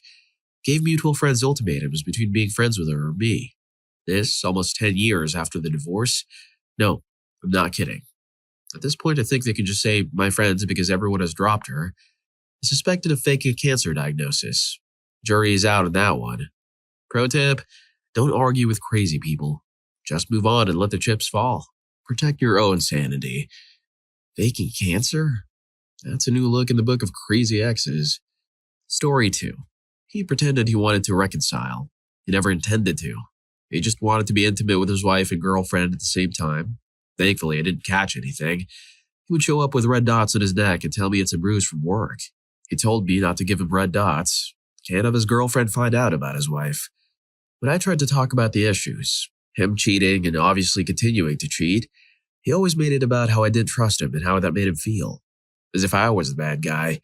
Gave mutual friends ultimatums between being friends with her or me. This, almost 10 years after the divorce. No, I'm not kidding. At this point, I think they can just say my friends because everyone has dropped her. I suspected of faking a cancer diagnosis. Jury is out on that one. Pro tip, don't argue with crazy people. Just move on and let the chips fall. Protect your own sanity. Faking cancer? That's a new look in the book of crazy exes. Story 2. He pretended he wanted to reconcile. He never intended to. He just wanted to be intimate with his wife and girlfriend at the same time. Thankfully, I didn't catch anything. He would show up with red dots on his neck and tell me it's a bruise from work. He told me not to give him red dots. Can't have his girlfriend find out about his wife. When I tried to talk about the issues, him cheating and obviously continuing to cheat, he always made it about how I didn't trust him and how that made him feel. As if I was the bad guy.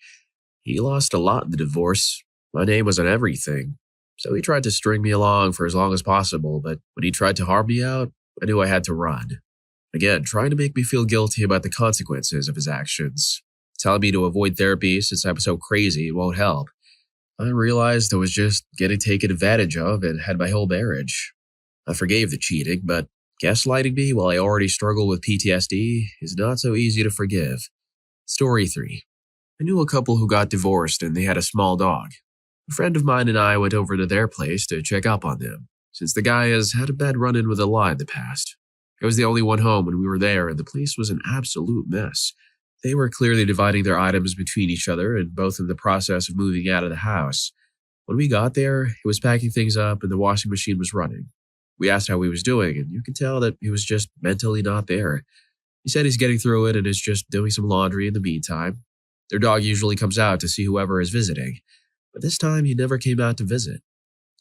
He lost a lot in the divorce. My name was on everything. So he tried to string me along for as long as possible, but when he tried to harm me out, I knew I had to run. Again, trying to make me feel guilty about the consequences of his actions. Telling me to avoid therapy since I'm so crazy it won't help. I realized I was just getting taken advantage of and had my whole marriage. I forgave the cheating, but gaslighting me while I already struggle with PTSD is not so easy to forgive. Story 3. I knew a couple who got divorced and they had a small dog. A friend of mine and I went over to their place to check up on them, since the guy has had a bad run-in with the law in the past. I was the only one home when we were there, and the place was an absolute mess. They were clearly dividing their items between each other and both in the process of moving out of the house. When we got there, he was packing things up and the washing machine was running. We asked how he was doing, and you could tell that he was just mentally not there. He said he's getting through it and is just doing some laundry in the meantime. Their dog usually comes out to see whoever is visiting, but this time he never came out to visit.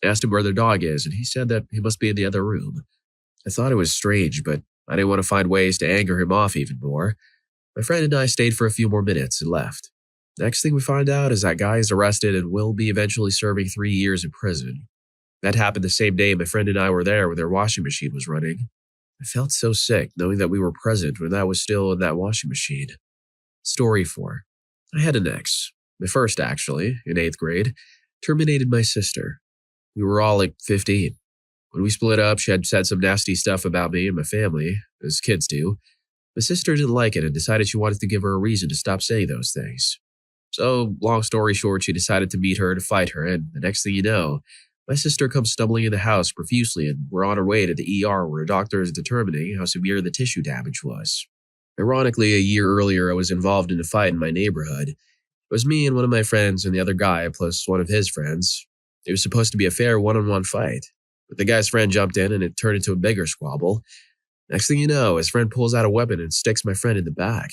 I asked him where their dog is, and he said that he must be in the other room. I thought it was strange, but I didn't want to find ways to anger him off even more. My friend and I stayed for a few more minutes and left. Next thing we find out is that guy is arrested and will be eventually serving 3 years in prison. That happened the same day my friend and I were there when their washing machine was running. I felt so sick knowing that we were present when that was still in that washing machine. Story 4. I had an ex. My first, actually, in 8th grade, terminated my sister. We were all like 15. When we split up, she had said some nasty stuff about me and my family, as kids do. My sister didn't like it and decided she wanted to give her a reason to stop saying those things. So, long story short, she decided to meet her to fight her, and the next thing you know, my sister comes stumbling in the house profusely and we're on our way to the ER where a doctor is determining how severe the tissue damage was. Ironically, a year earlier, I was involved in a fight in my neighborhood. It was me and one of my friends and the other guy plus one of his friends. It was supposed to be a fair one-on-one fight, but the guy's friend jumped in and it turned into a bigger squabble. Next thing you know, his friend pulls out a weapon and sticks my friend in the back.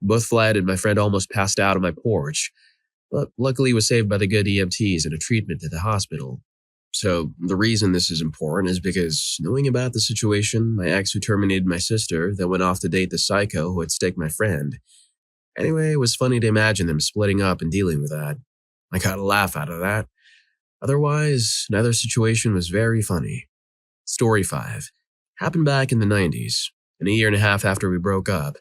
We both fled and my friend almost passed out on my porch, but luckily was saved by the good EMTs and a treatment at the hospital. So the reason this is important is because knowing about the situation, my ex who terminated my sister then went off to date the psycho who had sticked my friend. Anyway, it was funny to imagine them splitting up and dealing with that. I got a laugh out of that. Otherwise, neither situation was very funny. Story 5. Happened back in the 90s, and a year and a half after we broke up.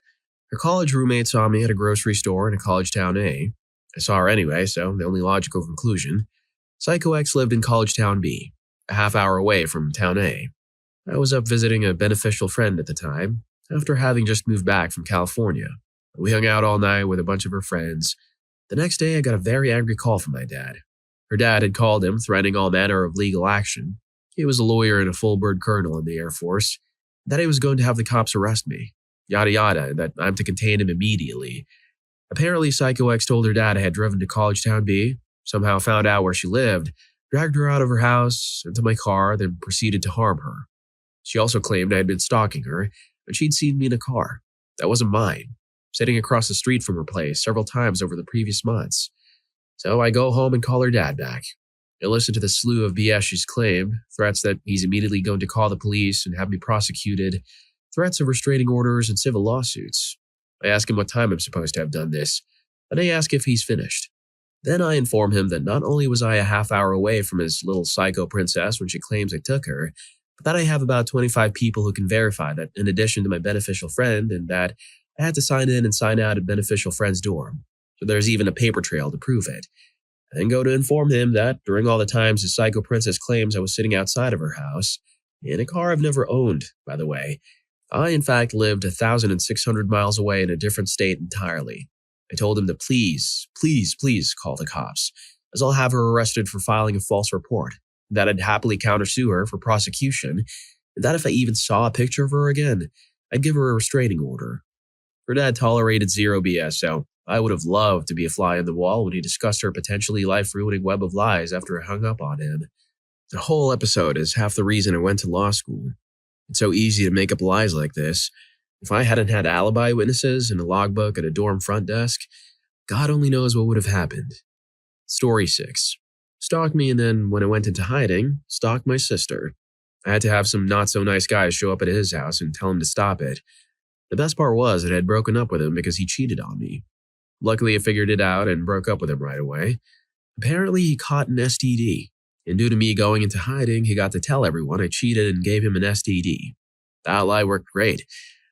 Her college roommate saw me at a grocery store in a college town A. I saw her anyway, so the only logical conclusion. Psycho X lived in college town B, a half hour away from town A. I was up visiting a beneficial friend at the time, after having just moved back from California. We hung out all night with a bunch of her friends. The next day, I got a very angry call from my dad. Her dad had called him, threatening all manner of legal action. He was a lawyer and a full-bird colonel in the Air Force. That he was going to have the cops arrest me. Yada yada, and that I'm to contain him immediately. Apparently, Psycho X told her dad I had driven to College Town B, somehow found out where she lived, dragged her out of her house, into my car, then proceeded to harm her. She also claimed I had been stalking her, and she'd seen me in a car. That wasn't mine, sitting across the street from her place several times over the previous months. So I go home and call her dad back. I listen to the slew of BS she's claimed, threats that he's immediately going to call the police and have me prosecuted, threats of restraining orders and civil lawsuits. I ask him what time I'm supposed to have done this, and I ask if he's finished. Then I inform him that not only was I a half hour away from his little psycho princess when she claims I took her, but that I have about 25 people who can verify that in addition to my beneficial friend, and that I had to sign in and sign out at beneficial friend's dorm. So there's even a paper trail to prove it. I then go to inform him that during all the times his psycho princess claims I was sitting outside of her house, in a car I've never owned, by the way, I in fact lived 1,600 miles away in a different state entirely. I told him to please call the cops, as I'll have her arrested for filing a false report, that I'd happily countersue her for prosecution, and that if I even saw a picture of her again, I'd give her a restraining order. Her dad tolerated zero BS, so I would have loved to be a fly on the wall when he discussed her potentially life-ruining web of lies after I hung up on him. The whole episode is half the reason I went to law school. It's so easy to make up lies like this. If I hadn't had alibi witnesses and a logbook at a dorm front desk, God only knows what would have happened. Story 6. Stalked me and then, when I went into hiding, stalked my sister. I had to have some not-so-nice guys show up at his house and tell him to stop it. The best part was that I had broken up with him because he cheated on me. Luckily, I figured it out and broke up with him right away. Apparently, he caught an STD, and due to me going into hiding, he got to tell everyone I cheated and gave him an STD. That lie worked great,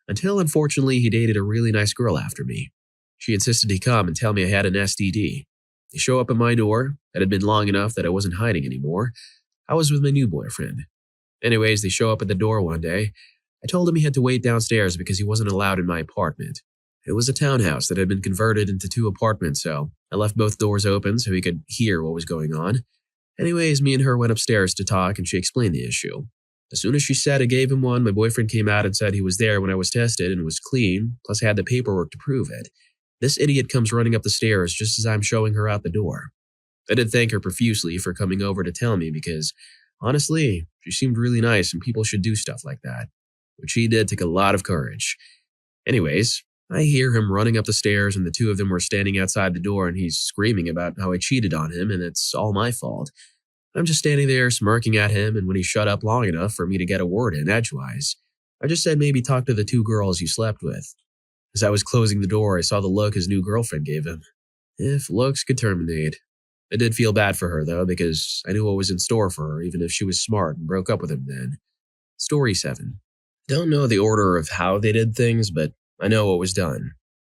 until unfortunately he dated a really nice girl after me. She insisted he come and tell me I had an STD. They show up at my door. It had been long enough that I wasn't hiding anymore. I was with my new boyfriend. Anyways, they show up at the door one day. I told him he had to wait downstairs because he wasn't allowed in my apartment. It was a townhouse that had been converted into 2 apartments, so I left both doors open so he could hear what was going on. Anyways, me and her went upstairs to talk and she explained the issue. As soon as she said I gave him one, my boyfriend came out and said he was there when I was tested and was clean, plus I had the paperwork to prove it. This idiot comes running up the stairs just as I'm showing her out the door. I did thank her profusely for coming over to tell me because, honestly, she seemed really nice and people should do stuff like that. What she did took a lot of courage. Anyways, I hear him running up the stairs and the two of them were standing outside the door and he's screaming about how I cheated on him and it's all my fault. I'm just standing there smirking at him, and when he shut up long enough for me to get a word in edgewise, I just said maybe talk to the two girls you slept with. As I was closing the door, I saw the look his new girlfriend gave him. If looks could terminate. I did feel bad for her, though, because I knew what was in store for her, even if she was smart and broke up with him then. Story 7. Don't know the order of how they did things, but I know what was done.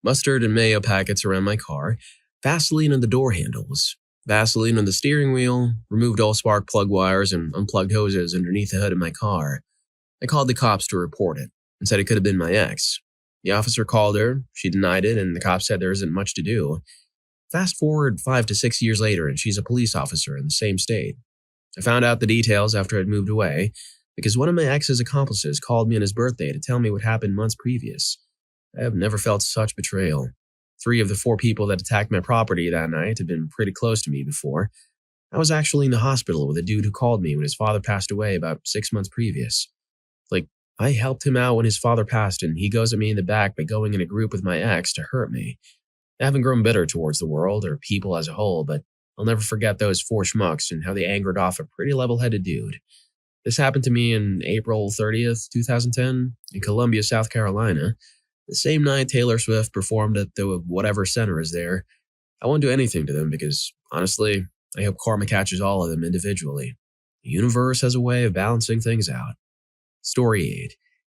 Mustard and mayo packets around my car, Vaseline on the door handles, Vaseline on the steering wheel, removed all spark plug wires and unplugged hoses underneath the hood of my car. I called the cops to report it and said it could have been my ex. The officer called her, she denied it, and the cops said there isn't much to do. Fast forward 5 to 6 years later and she's a police officer in the same state. I found out the details after I'd moved away because one of my ex's accomplices called me on his birthday to tell me what happened months previous. I have never felt such betrayal. 3 of the 4 people that attacked my property that night had been pretty close to me before. I was actually in the hospital with a dude who called me when his father passed away about 6 months previous. I helped him out when his father passed and he goes at me in the back by going in a group with my ex to hurt me. I haven't grown bitter towards the world or people as a whole, but I'll never forget those 4 schmucks and how they angered off a pretty level-headed dude. This happened to me on April 30th, 2010, in Columbia, South Carolina. The same night Taylor Swift performed at the whatever center is there. I won't do anything to them because, honestly, I hope karma catches all of them individually. The universe has a way of balancing things out. Story 8.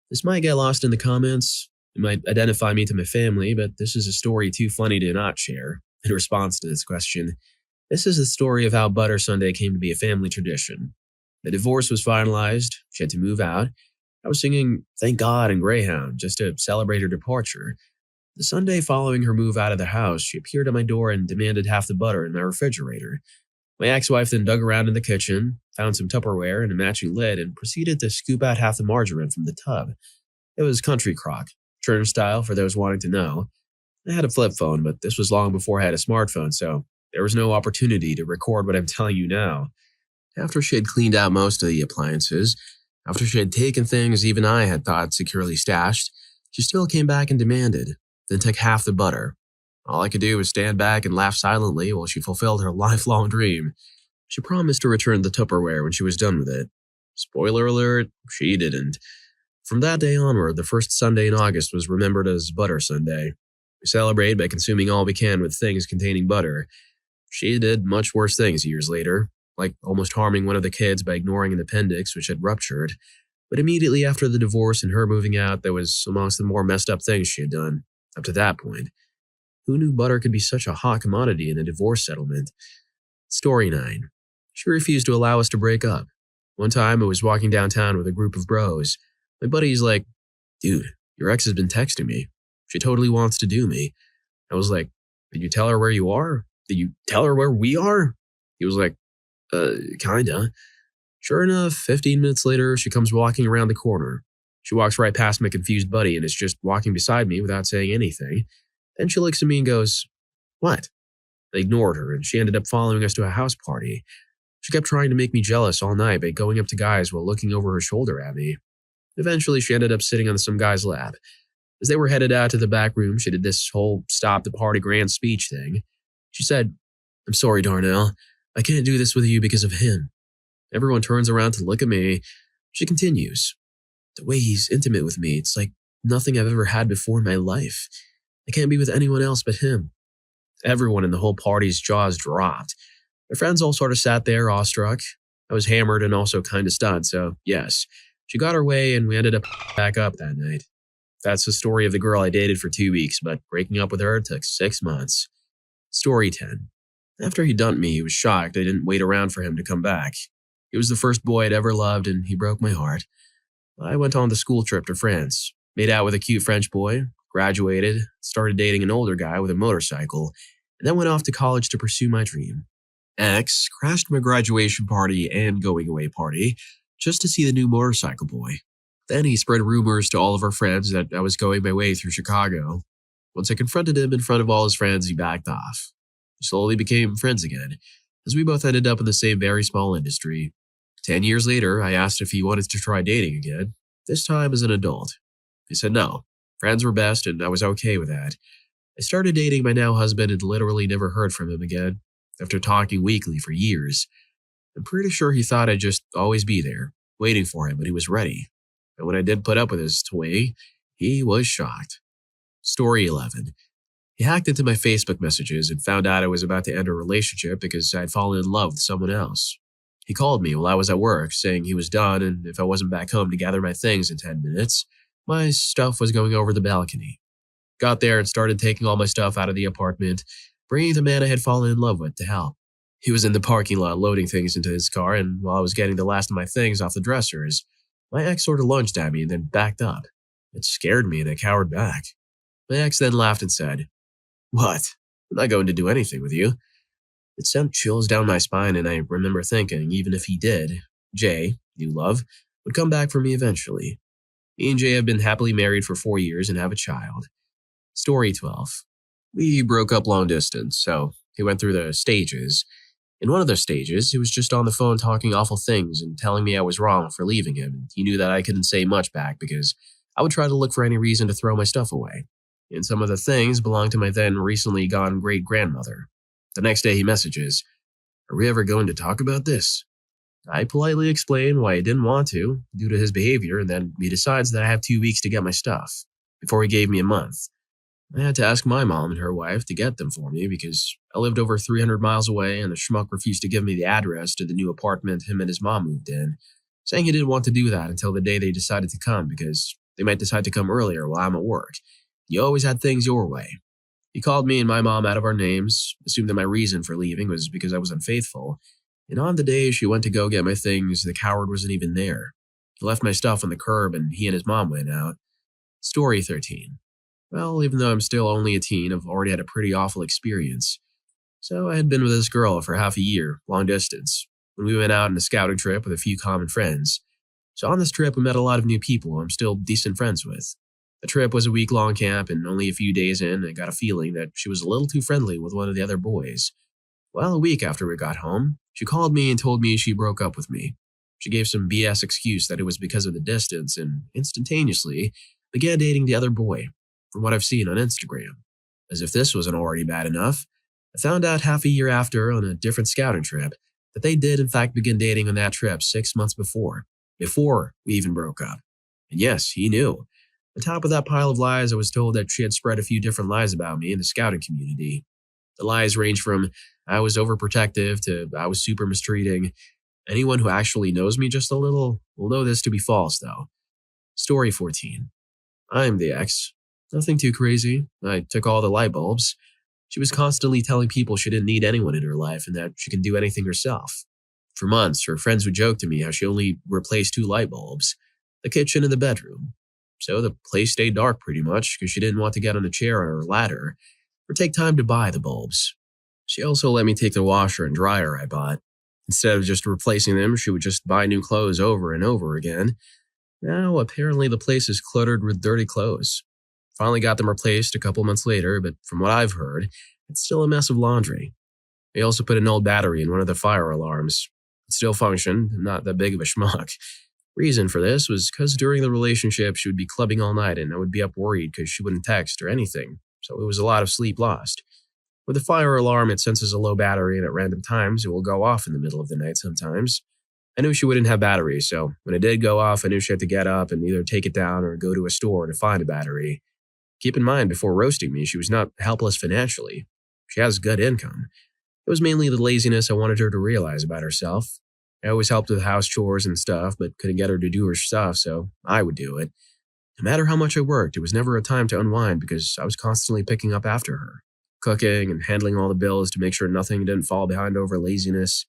This might get lost in the comments. It might identify me to my family, but this is a story too funny to not share. In response to this question, this is the story of how Butter Sunday came to be a family tradition. The divorce was finalized. She had to move out. I was singing Thank God and Greyhound just to celebrate her departure. The Sunday following her move out of the house, she appeared at my door and demanded half the butter in my refrigerator. My ex-wife then dug around in the kitchen, found some Tupperware and a matching lid, and proceeded to scoop out half the margarine from the tub. It was country crock, churn style for those wanting to know. I had a flip phone, but this was long before I had a smartphone, so there was no opportunity to record what I'm telling you now. After she had cleaned out most of the appliances, after she had taken things even I had thought securely stashed, she still came back and demanded, then took half the butter. All I could do was stand back and laugh silently while she fulfilled her lifelong dream. She promised to return the Tupperware when she was done with it. Spoiler alert, she didn't. From that day onward, the first Sunday in August was remembered as Butter Sunday. We celebrate by consuming all we can with things containing butter. She did much worse things years later, like almost harming one of the kids by ignoring an appendix which had ruptured. But immediately after the divorce and her moving out, that was amongst the more messed up things she had done, up to that point. Who knew butter could be such a hot commodity in a divorce settlement? Story 9. She refused to allow us to break up. One time I was walking downtown with a group of bros. My buddy's like, dude, your ex has been texting me. She totally wants to do me. I was like, did you tell her where you are? Did you tell her where we are? He was like, kinda. Sure enough, 15 minutes later, she comes walking around the corner. She walks right past my confused buddy and is just walking beside me without saying anything. Then she looks at me and goes, what? I ignored her and she ended up following us to a house party. She kept trying to make me jealous all night by going up to guys while looking over her shoulder at me. Eventually, she ended up sitting on some guy's lap. As they were headed out to the back room, she did this whole stop the party grand speech thing. She said, I'm sorry, Darnell. I can't do this with you because of him. Everyone turns around to look at me. She continues, the way he's intimate with me, it's like nothing I've ever had before in my life. I can't be with anyone else but him. Everyone in the whole party's jaws dropped. My friends all sort of sat there awestruck. I was hammered and also kind of stunned, so yes, she got her way and we ended up back up that night. That's the story of the girl I dated for 2 weeks, but breaking up with her took 6 months. Story 10. After he dumped me, he was shocked I didn't wait around for him to come back. He was the first boy I'd ever loved and he broke my heart. I went on the school trip to France, made out with a cute French boy, graduated, started dating an older guy with a motorcycle, and then went off to college to pursue my dream. X crashed my graduation party and going away party, just to see the new motorcycle boy. Then he spread rumors to all of our friends that I was going my way through Chicago. Once I confronted him in front of all his friends, he backed off. We slowly became friends again, as we both ended up in the same very small industry. 10 years later, I asked if he wanted to try dating again, this time as an adult. He said no. Friends were best, and I was okay with that. I started dating my now husband and literally never heard from him again, after talking weekly for years. I'm pretty sure he thought I'd just always be there, waiting for him when he was ready. And when I did put up with his toy, he was shocked. Story 11. He hacked into my Facebook messages and found out I was about to end a relationship because I'd fallen in love with someone else. He called me while I was at work, saying he was done and if I wasn't back home to gather my things in 10 minutes, my stuff was going over the balcony. Got there and started taking all my stuff out of the apartment, bringing the man I had fallen in love with to help. He was in the parking lot loading things into his car, and while I was getting the last of my things off the dressers, my ex sort of lunged at me and then backed up. It scared me and I cowered back. My ex then laughed and said, "What? I'm not going to do anything with you." It sent chills down my spine, and I remember thinking, even if he did, Jay, new love, would come back for me eventually. Me and Jay have been happily married for 4 years and have a child. Story 12. We broke up long distance, so he went through the stages. In one of those stages, he was just on the phone talking awful things and telling me I was wrong for leaving him, and he knew that I couldn't say much back because I would try to look for any reason to throw my stuff away. And some of the things belonged to my then recently gone great-grandmother. The next day he messages, "Are we ever going to talk about this?" I politely explain why I didn't want to, due to his behavior, and then he decides that I have 2 weeks to get my stuff, before he gave me a month. I had to ask my mom and her wife to get them for me because I lived over 300 miles away and the schmuck refused to give me the address to the new apartment him and his mom moved in, saying he didn't want to do that until the day they decided to come because they might decide to come earlier while I'm at work. You always had things your way. He called me and my mom out of our names, assumed that my reason for leaving was because I was unfaithful, and on the day she went to go get my things, the coward wasn't even there. He left my stuff on the curb and he and his mom went out. Story 13. Well, even though I'm still only a teen, I've already had a pretty awful experience. So I had been with this girl for half a year, long distance, when we went out on a scouting trip with a few common friends. So on this trip, we met a lot of new people I'm still decent friends with. The trip was a week-long camp, and only a few days in, I got a feeling that she was a little too friendly with one of the other boys. Well, a week after we got home, she called me and told me she broke up with me. She gave some BS excuse that it was because of the distance, and instantaneously began dating the other boy, from what I've seen on Instagram. As if this wasn't already bad enough, I found out half a year after on a different scouting trip that they did in fact begin dating on that trip 6 months before we even broke up. And yes, he knew. On top of that pile of lies, I was told that she had spread a few different lies about me in the scouting community. The lies range from I was overprotective to I was super mistreating. Anyone who actually knows me just a little will know this to be false, though. Story 14. I'm the ex. Nothing too crazy. I took all the light bulbs. She was constantly telling people she didn't need anyone in her life and that she can do anything herself. For months, her friends would joke to me how she only replaced 2 light bulbs, the kitchen and the bedroom. So the place stayed dark pretty much because she didn't want to get on a chair or a ladder or take time to buy the bulbs. She also let me take the washer and dryer I bought. Instead of just replacing them, she would just buy new clothes over and over again. Now, apparently the place is cluttered with dirty clothes. Finally got them replaced a couple months later, but from what I've heard, it's still a mess of laundry. They also put an old battery in one of the fire alarms. It still functioned, not that big of a schmuck. Reason for this was because during the relationship she would be clubbing all night and I would be up worried because she wouldn't text or anything, so it was a lot of sleep lost. With the fire alarm, it senses a low battery and at random times it will go off in the middle of the night sometimes. I knew she wouldn't have batteries, so when it did go off I knew she had to get up and either take it down or go to a store to find a battery. Keep in mind, before roasting me, she was not helpless financially. She has good income. It was mainly the laziness I wanted her to realize about herself. I always helped with house chores and stuff, but couldn't get her to do her stuff, so I would do it. No matter how much I worked, it was never a time to unwind because I was constantly picking up after her, cooking and handling all the bills to make sure nothing didn't fall behind over laziness.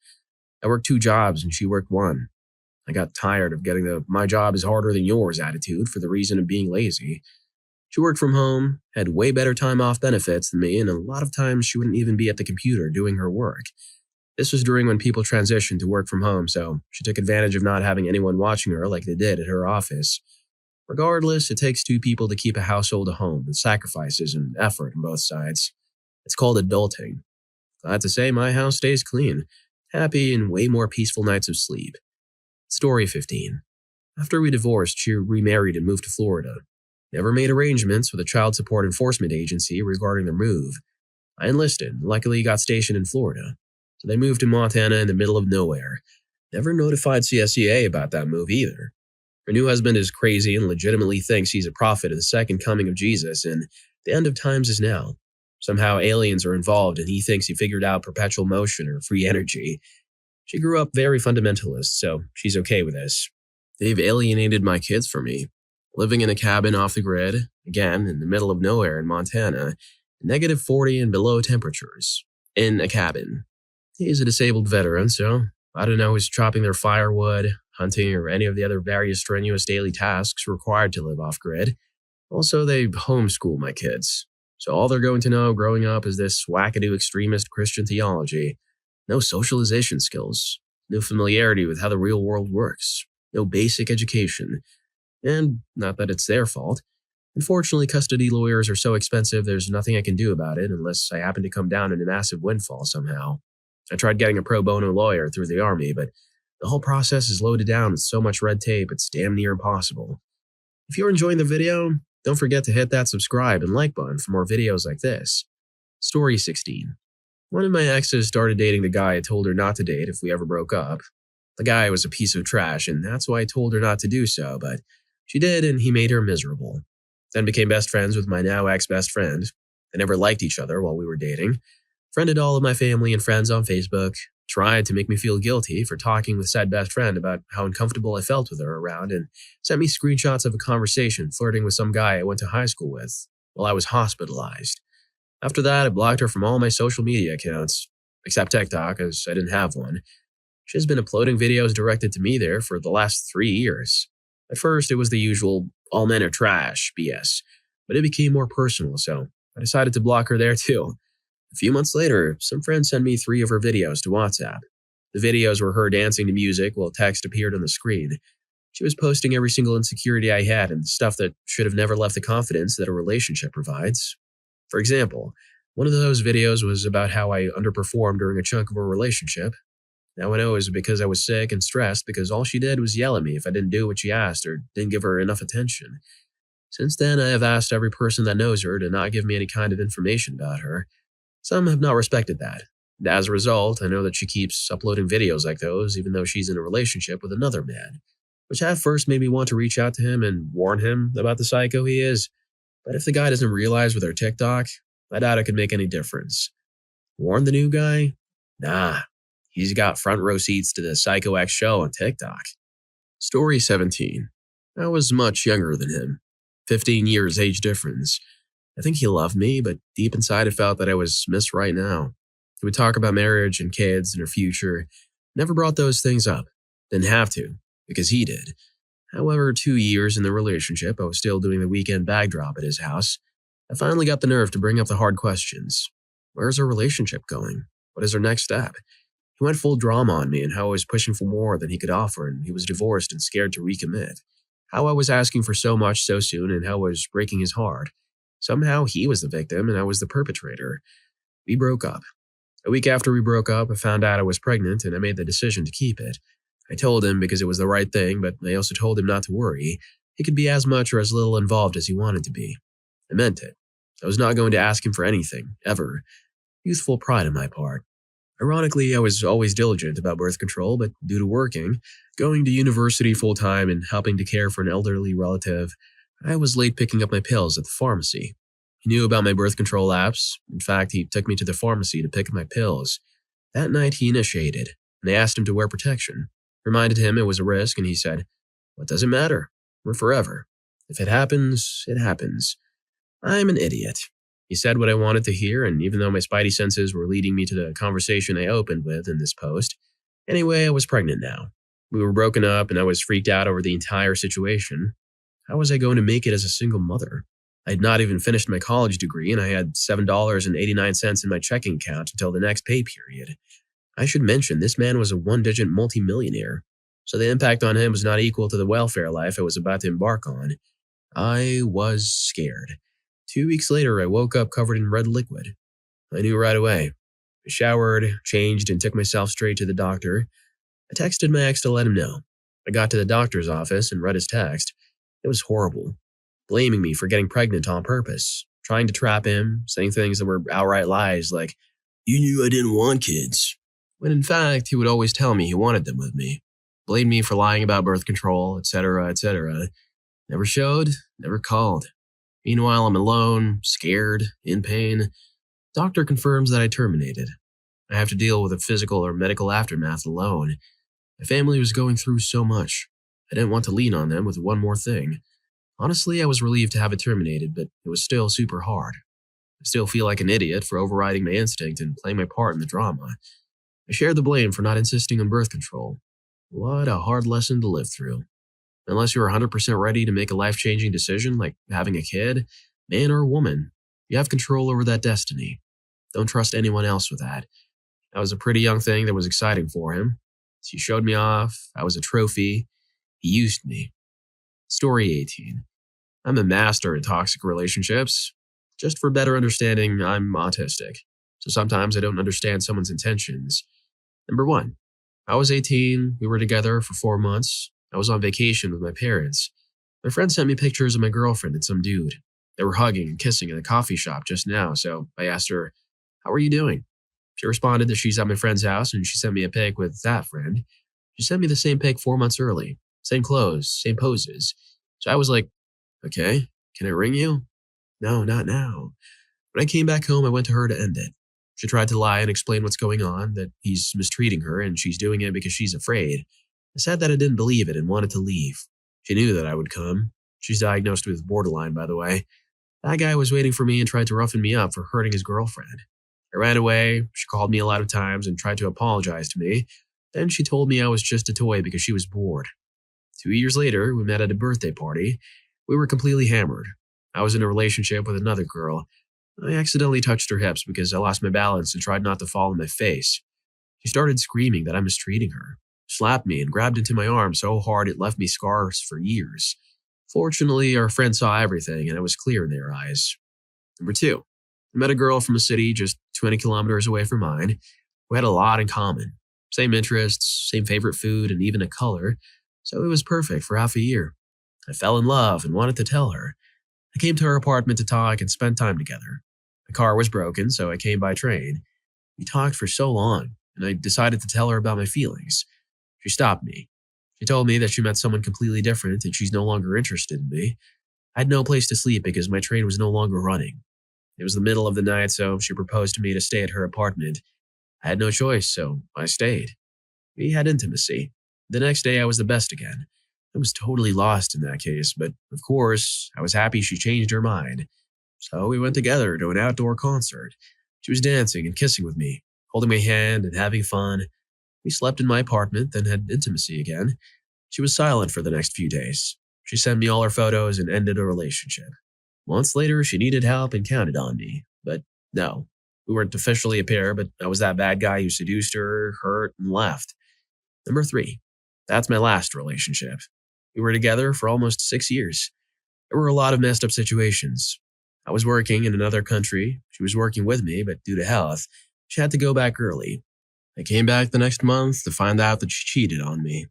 I worked 2 jobs and she worked 1. I got tired of getting the "my job is harder than yours" attitude for the reason of being lazy. She worked from home, had way better time off benefits than me, and a lot of times she wouldn't even be at the computer doing her work. This was during when people transitioned to work from home, so she took advantage of not having anyone watching her like they did at her office. Regardless, it takes two people to keep a household a home, with sacrifices and effort on both sides. It's called adulting. Glad to say my house stays clean, happy, and way more peaceful nights of sleep. Story 15. After we divorced, she remarried and moved to Florida. Never made arrangements with a child support enforcement agency regarding their move. I enlisted and luckily got stationed in Florida. So they moved to Montana in the middle of nowhere. Never notified CSEA about that move either. Her new husband is crazy and legitimately thinks he's a prophet of the second coming of Jesus, and the end of times is now. Somehow aliens are involved and he thinks he figured out perpetual motion or free energy. She grew up very fundamentalist, so she's okay with this. They've alienated my kids from me. Living in a cabin off the grid, again in the middle of nowhere in Montana, -40 and below temperatures, in a cabin. He's a disabled veteran, so I don't know who's chopping their firewood, hunting, or any of the other various strenuous daily tasks required to live off-grid. Also, they homeschool my kids, so all they're going to know growing up is this wackadoo extremist Christian theology. No socialization skills, no familiarity with how the real world works, no basic education. And not that it's their fault. Unfortunately, custody lawyers are so expensive there's nothing I can do about it unless I happen to come down in a massive windfall somehow. I tried getting a pro bono lawyer through the Army, but the whole process is loaded down with so much red tape it's damn near impossible. If you're enjoying the video, don't forget to hit that subscribe and like button for more videos like this. Story 16. One of my exes started dating the guy I told her not to date if we ever broke up. The guy was a piece of trash, and that's why I told her not to do so, but she did, and he made her miserable. Then became best friends with my now ex-best friend. They never liked each other while we were dating. Friended all of my family and friends on Facebook. Tried to make me feel guilty for talking with said best friend about how uncomfortable I felt with her around, and sent me screenshots of a conversation flirting with some guy I went to high school with while I was hospitalized. After that, I blocked her from all my social media accounts, except TikTok, as I didn't have one. She's been uploading videos directed to me there for the last 3 years. At first, it was the usual all men are trash BS, but it became more personal, so I decided to block her there too. A few months later, some friends sent me 3 of her videos to WhatsApp. The videos were her dancing to music while text appeared on the screen. She was posting every single insecurity I had and stuff that should have never left the confidence that a relationship provides. For example, one of those videos was about how I underperformed during a chunk of a relationship. Now I know it was because I was sick and stressed because all she did was yell at me if I didn't do what she asked or didn't give her enough attention. Since then, I have asked every person that knows her to not give me any kind of information about her. Some have not respected that. And as a result, I know that she keeps uploading videos like those even though she's in a relationship with another man, which at first made me want to reach out to him and warn him about the psycho he is. But if the guy doesn't realize with her TikTok, I doubt it could make any difference. Warn the new guy? Nah. He's got front row seats to the Psycho X show on TikTok. Story 17. I was much younger than him. 15 years age difference. I think he loved me, but deep inside I felt that I was missed right now. He would talk about marriage and kids and her future. Never brought those things up. Didn't have to, because he did. However, 2 years in the relationship, I was still doing the weekend bag drop at his house. I finally got the nerve to bring up the hard questions. Where's our relationship going? What is our next step? He went full drama on me and how I was pushing for more than he could offer and he was divorced and scared to recommit. How I was asking for so much so soon and how I was breaking his heart. Somehow he was the victim and I was the perpetrator. We broke up. A week after we broke up, I found out I was pregnant and I made the decision to keep it. I told him because it was the right thing, but I also told him not to worry. He could be as much or as little involved as he wanted to be. I meant it. I was not going to ask him for anything, ever. Youthful pride on my part. Ironically, I was always diligent about birth control, but due to working, going to university full-time and helping to care for an elderly relative, I was late picking up my pills at the pharmacy. He knew about my birth control apps. In fact, he took me to the pharmacy to pick up my pills. That night, he initiated, and I asked him to wear protection. Reminded him it was a risk, and he said, "What does it matter? We're forever. If it happens, it happens." I'm an idiot. He said what I wanted to hear, and even though my spidey senses were leading me to the conversation I opened with in this post, anyway, I was pregnant now. We were broken up, and I was freaked out over the entire situation. How was I going to make it as a single mother? I had not even finished my college degree, and I had $7.89 in my checking account until the next pay period. I should mention this man was a one-digit multimillionaire, so the impact on him was not equal to the welfare life I was about to embark on. I was scared. 2 weeks later, I woke up covered in red liquid. I knew right away. I showered, changed, and took myself straight to the doctor. I texted my ex to let him know. I got to the doctor's office and read his text. It was horrible. Blaming me for getting pregnant on purpose, trying to trap him, saying things that were outright lies like, "You knew I didn't want kids," when in fact he would always tell me he wanted them with me. Blamed me for lying about birth control, etc., etc. Never showed, never called. Meanwhile, I'm alone, scared, in pain. Doctor confirms that I terminated. I have to deal with the physical or medical aftermath alone. My family was going through so much. I didn't want to lean on them with one more thing. Honestly, I was relieved to have it terminated, but it was still super hard. I still feel like an idiot for overriding my instinct and playing my part in the drama. I share the blame for not insisting on birth control. What a hard lesson to live through. Unless you're 100% ready to make a life-changing decision like having a kid, man or woman, you have control over that destiny. Don't trust anyone else with that. I was a pretty young thing that was exciting for him. He showed me off. I was a trophy. He used me. Story 18. I'm a master in toxic relationships. Just for better understanding, I'm autistic, so sometimes I don't understand someone's intentions. Number 1. I was 18. We were together for 4 months. I was on vacation with my parents. My friend sent me pictures of my girlfriend and some dude. They were hugging and kissing in a coffee shop just now, so I asked her, "How are you doing?" She responded that she's at my friend's house and she sent me a pic with that friend. She sent me the same pic 4 months early. Same clothes, same poses. So I was like, "Okay, can I ring you?" "No, not now." When I came back home, I went to her to end it. She tried to lie and explain what's going on, that he's mistreating her and she's doing it because she's afraid. I said that I didn't believe it and wanted to leave. She knew that I would come. She's diagnosed with borderline, by the way. That guy was waiting for me and tried to roughen me up for hurting his girlfriend. I ran away. She called me a lot of times and tried to apologize to me. Then she told me I was just a toy because she was bored. 2 years later, we met at a birthday party. We were completely hammered. I was in a relationship with another girl. I accidentally touched her hips because I lost my balance and tried not to fall on my face. She started screaming that I was mistreating her, slapped me, and grabbed into my arm so hard it left me scars for years. Fortunately, our friends saw everything and it was clear in their eyes. Number 2. I met a girl from a city just 20 kilometers away from mine. We had a lot in common. Same interests, same favorite food, and even a color. So it was perfect for half a year. I fell in love and wanted to tell her. I came to her apartment to talk and spend time together. My car was broken, so I came by train. We talked for so long, and I decided to tell her about my feelings. She stopped me. She told me that she met someone completely different and she's no longer interested in me. I had no place to sleep because my train was no longer running. It was the middle of the night, so she proposed to me to stay at her apartment. I had no choice, so I stayed. We had intimacy. The next day, I was the best again. I was totally lost in that case, but of course, I was happy she changed her mind. So we went together to an outdoor concert. She was dancing and kissing with me, holding my hand and having fun. We slept in my apartment, then had intimacy again. She was silent for the next few days. She sent me all her photos and ended a relationship. Months later, she needed help and counted on me. But no, we weren't officially a pair, but I was that bad guy who seduced her, hurt, and left. Number 3. That's my last relationship. We were together for almost 6 years. There were a lot of messed up situations. I was working in another country. She was working with me, but due to health, she had to go back early. I came back the next month to find out that she cheated on me.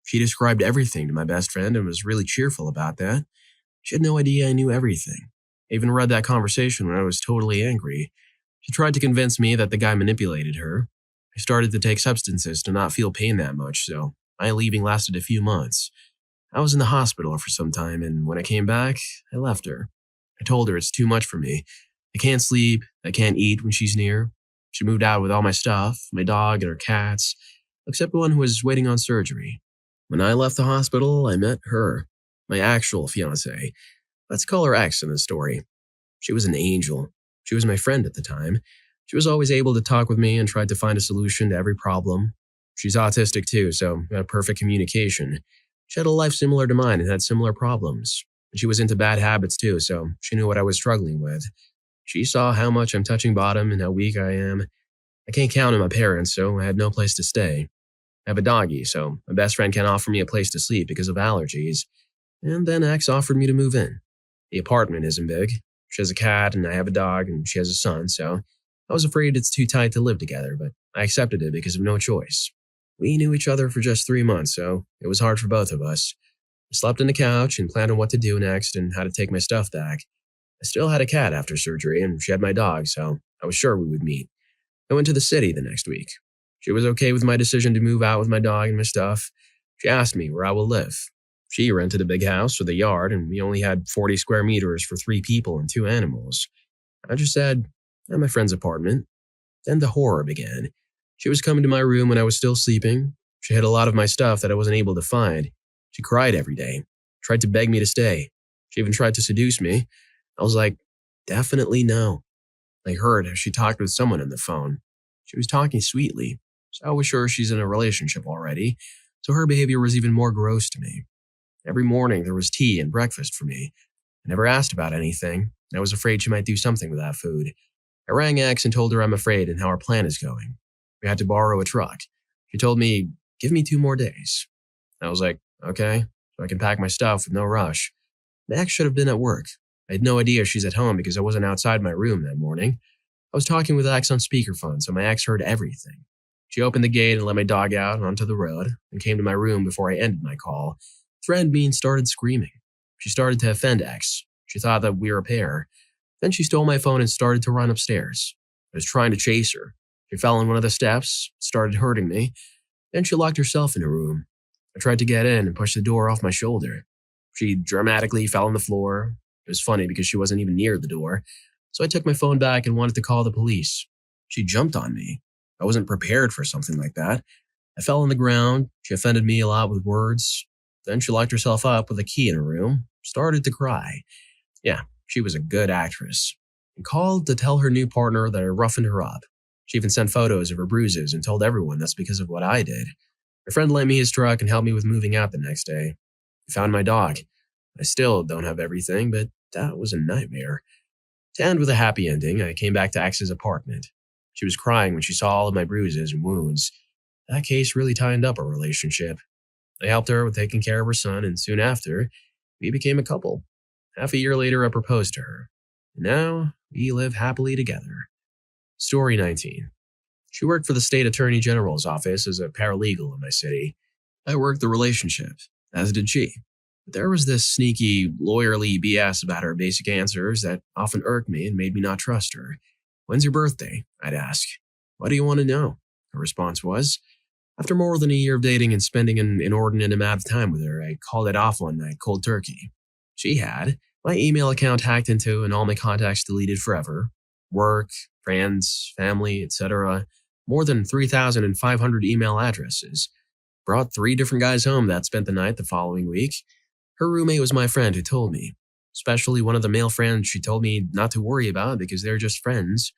She described everything to my best friend and was really cheerful about that. She had no idea I knew everything. I even read that conversation when I was totally angry. She tried to convince me that the guy manipulated her. I started to take substances to not feel pain that much, so my leaving lasted a few months. I was in the hospital for some time, and when I came back, I left her. I told her it's too much for me. I can't sleep, I can't eat when she's near. She moved out with all my stuff, my dog and her cats, except one who was waiting on surgery. When I left the hospital, I met her, my actual fiancée. Let's call her X in the story. She was an angel. She was my friend at the time. She was always able to talk with me and tried to find a solution to every problem. She's autistic too, so we had perfect communication. She had a life similar to mine and had similar problems. She was into bad habits too, so she knew what I was struggling with. She saw how much I'm touching bottom and how weak I am. I can't count on my parents, so I had no place to stay. I have a doggy, so my best friend can't offer me a place to sleep because of allergies. And then X offered me to move in. The apartment isn't big. She has a cat, and I have a dog, and she has a son, so I was afraid it's too tight to live together, but I accepted it because of no choice. We knew each other for just 3 months, so it was hard for both of us. I slept on the couch and planned on what to do next and how to take my stuff back. I still had a cat after surgery, and she had my dog, so I was sure we would meet. I went to the city the next week. She was okay with my decision to move out with my dog and my stuff. She asked me where I will live. She rented a big house with a yard, and we only had 40 square meters for 3 people and 2 animals. I just said, at my friend's apartment. Then the horror began. She was coming to my room when I was still sleeping. She had a lot of my stuff that I wasn't able to find. She cried every day, tried to beg me to stay. She even tried to seduce me. I was like, definitely no. I heard how she talked with someone on the phone. She was talking sweetly, so I was sure she's in a relationship already, so her behavior was even more gross to me. Every morning there was tea and breakfast for me. I never asked about anything, and I was afraid she might do something with that food. I rang X and told her I'm afraid and how our plan is going. We had to borrow a truck. She told me, give me 2 more days. I was like, okay, so I can pack my stuff with no rush. Max should have been at work. I had no idea she's at home because I wasn't outside my room that morning. I was talking with X on speakerphone, so my ex heard everything. She opened the gate and let my dog out onto the road and came to my room before I ended my call. Friend Bean started screaming. She started to offend X. She thought that we were a pair. Then she stole my phone and started to run upstairs. I was trying to chase her. She fell on one of the steps, started hurting me. Then she locked herself in a room. I tried to get in and push the door off my shoulder. She dramatically fell on the floor. It was funny because she wasn't even near the door. So I took my phone back and wanted to call the police. She jumped on me. I wasn't prepared for something like that. I fell on the ground. She offended me a lot with words. Then she locked herself up with a key in her room, started to cry. Yeah, she was a good actress. And called to tell her new partner that I roughened her up. She even sent photos of her bruises and told everyone that's because of what I did. My friend lent me his truck and helped me with moving out the next day. He found my dog. I still don't have everything, but that was a nightmare. To end with a happy ending, I came back to X's apartment. She was crying when she saw all of my bruises and wounds. That case really tightened up our relationship. I helped her with taking care of her son, and soon after, we became a couple. Half a year later, I proposed to her. And now, we live happily together. Story 19. She worked for the state attorney general's office as a paralegal in my city. I worked the relationship, as did she. But there was this sneaky, lawyerly BS about her basic answers that often irked me and made me not trust her. When's your birthday? I'd ask. What do you want to know? Her response was, after more than a year of dating and spending an inordinate amount of time with her, I called it off one night cold turkey. She had my email account hacked into and all my contacts deleted forever. Work, friends, family, etc. More than 3,500 email addresses. Brought 3 different guys home that spent the night the following week. Her roommate was my friend who told me. Especially one of the male friends she told me not to worry about because they're just friends.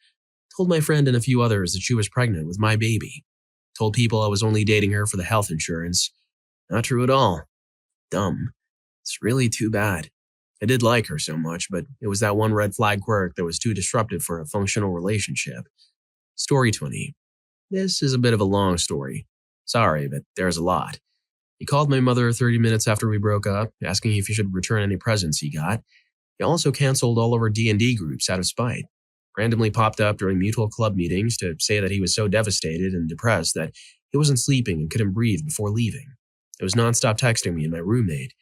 Told my friend and a few others that she was pregnant with my baby. Told people I was only dating her for the health insurance. Not true at all. Dumb. It's really too bad. I did like her so much, but it was that one red flag quirk that was too disruptive for a functional relationship. Story 20. This is a bit of a long story. Sorry, but there's a lot. He called my mother 30 minutes after we broke up, asking if he should return any presents he got. He also canceled all of our D&D groups out of spite. Randomly popped up during mutual club meetings to say that he was so devastated and depressed that he wasn't sleeping and couldn't breathe before leaving. It was nonstop texting me and my roommate.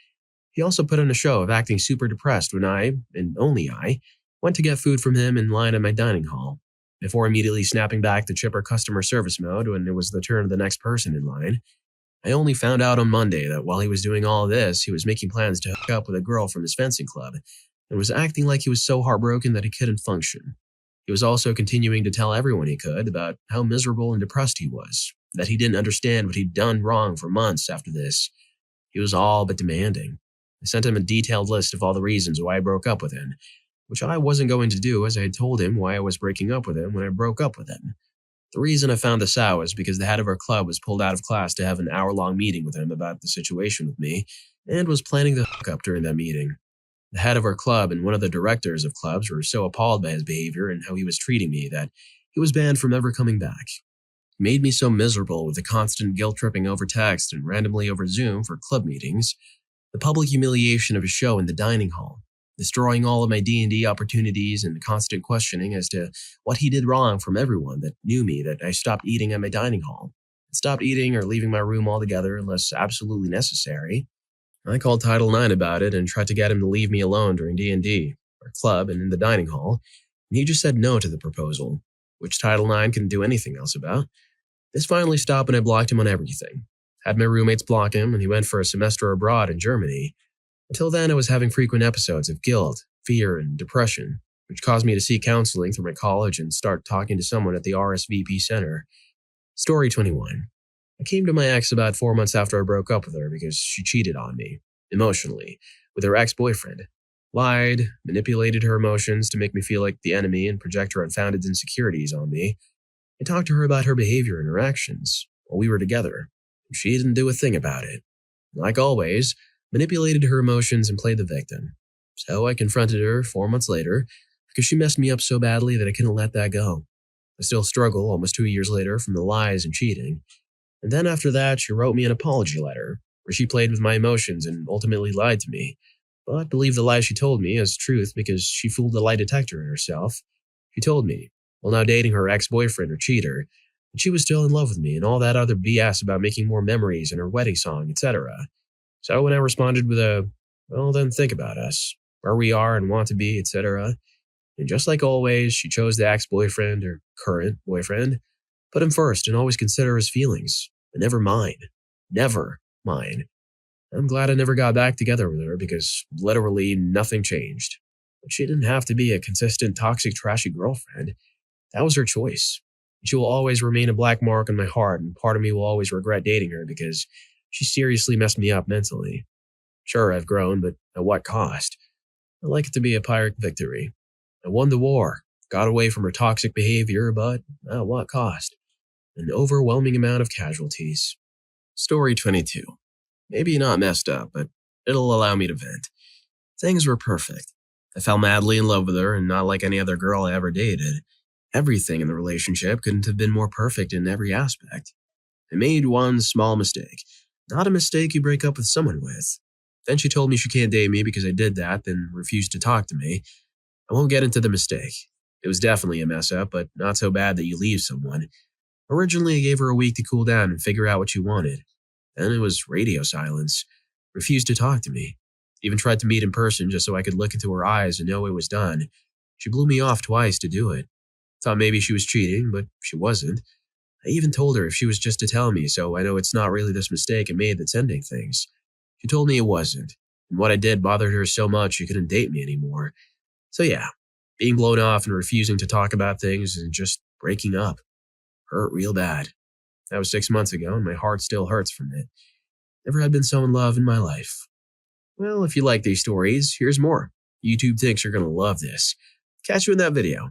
He also put on a show of acting super depressed when I, and only I, went to get food from him in line at my dining hall, before immediately snapping back to chipper customer service mode when it was the turn of the next person in line. I only found out on Monday that while he was doing all of this, he was making plans to hook up with a girl from his fencing club, and was acting like he was so heartbroken that he couldn't function. He was also continuing to tell everyone he could about how miserable and depressed he was, that he didn't understand what he'd done wrong for months after this. He was all but demanding. I sent him a detailed list of all the reasons why I broke up with him, which I wasn't going to do as I had told him why I was breaking up with him when I broke up with him. The reason I found this out was because the head of our club was pulled out of class to have an hour-long meeting with him about the situation with me, and was planning to hook up during that meeting. The head of our club and one of the directors of clubs were so appalled by his behavior and how he was treating me that he He was banned from ever coming back. He made me so miserable with the constant guilt-tripping over text and randomly over Zoom for club meetings, the public humiliation of a show in the dining hall, destroying all of my D&D opportunities and the constant questioning as to what he did wrong from everyone that knew me that I stopped eating at my dining hall, stopped eating or leaving my room altogether unless absolutely necessary. I called Title IX about it and tried to get him to leave me alone during D&D, our club, and in the dining hall, and he just said no to the proposal, which Title IX couldn't do anything else about. This finally stopped and I blocked him on everything. Had my roommates block him and he went for a semester abroad in Germany. Until then, I was having frequent episodes of guilt, fear, and depression, which caused me to seek counseling through my college and start talking to someone at the RSVP center. Story 21. I came to my ex about 4 months after I broke up with her because she cheated on me, emotionally, with her ex-boyfriend. Lied, manipulated her emotions to make me feel like the enemy and project her unfounded insecurities on me. I talked to her about her behavior and her actions while we were together, and she didn't do a thing about it. Like always, manipulated her emotions and played the victim. So I confronted her 4 months later because she messed me up so badly that I couldn't let that go. I still struggle almost 2 years later from the lies and cheating. And then after that, she wrote me an apology letter where she played with my emotions and ultimately lied to me, but believed the lies she told me as truth because she fooled the lie detector in herself. She told me, while now dating her ex-boyfriend or cheater, that she was still in love with me and all that other BS about making more memories and her wedding song, etc. So when I responded with a, well then think about us, where we are and want to be, etc. And just like always, she chose the ex-boyfriend or current boyfriend, put him first and always consider his feelings, but never mine. Never mine. I'm glad I never got back together with her because literally nothing changed. But she didn't have to be a consistent, toxic, trashy girlfriend. That was her choice. She will always remain a black mark on my heart, and part of me will always regret dating her because she seriously messed me up mentally. Sure, I've grown, but at what cost? I'd like it to be a Pyrrhic victory. I won the war, got away from her toxic behavior, but at what cost? An overwhelming amount of casualties. Story 22. Maybe not messed up, but it'll allow me to vent. Things were perfect. I fell madly in love with her and not like any other girl I ever dated. Everything in the relationship couldn't have been more perfect in every aspect. I made one small mistake. Not a mistake you break up with someone with. Then she told me she can't date me because I did that, then refused to talk to me. I won't get into the mistake. It was definitely a mess up, but not so bad that you leave someone. Originally, I gave her a week to cool down and figure out what she wanted. Then it was radio silence. Refused to talk to me. Even tried to meet in person just so I could look into her eyes and know it was done. She blew me off twice to do it. Thought maybe she was cheating, but she wasn't. I even told her if she was just to tell me, so I know it's not really this mistake I made that's ending things. She told me it wasn't, and what I did bothered her so much she couldn't date me anymore. So yeah, being blown off and refusing to talk about things and just breaking up. Hurt real bad. That was 6 months ago, and my heart still hurts from it. Never had been so in love in my life. Well, if you like these stories, here's more. YouTube thinks you're going to love this. Catch you in that video.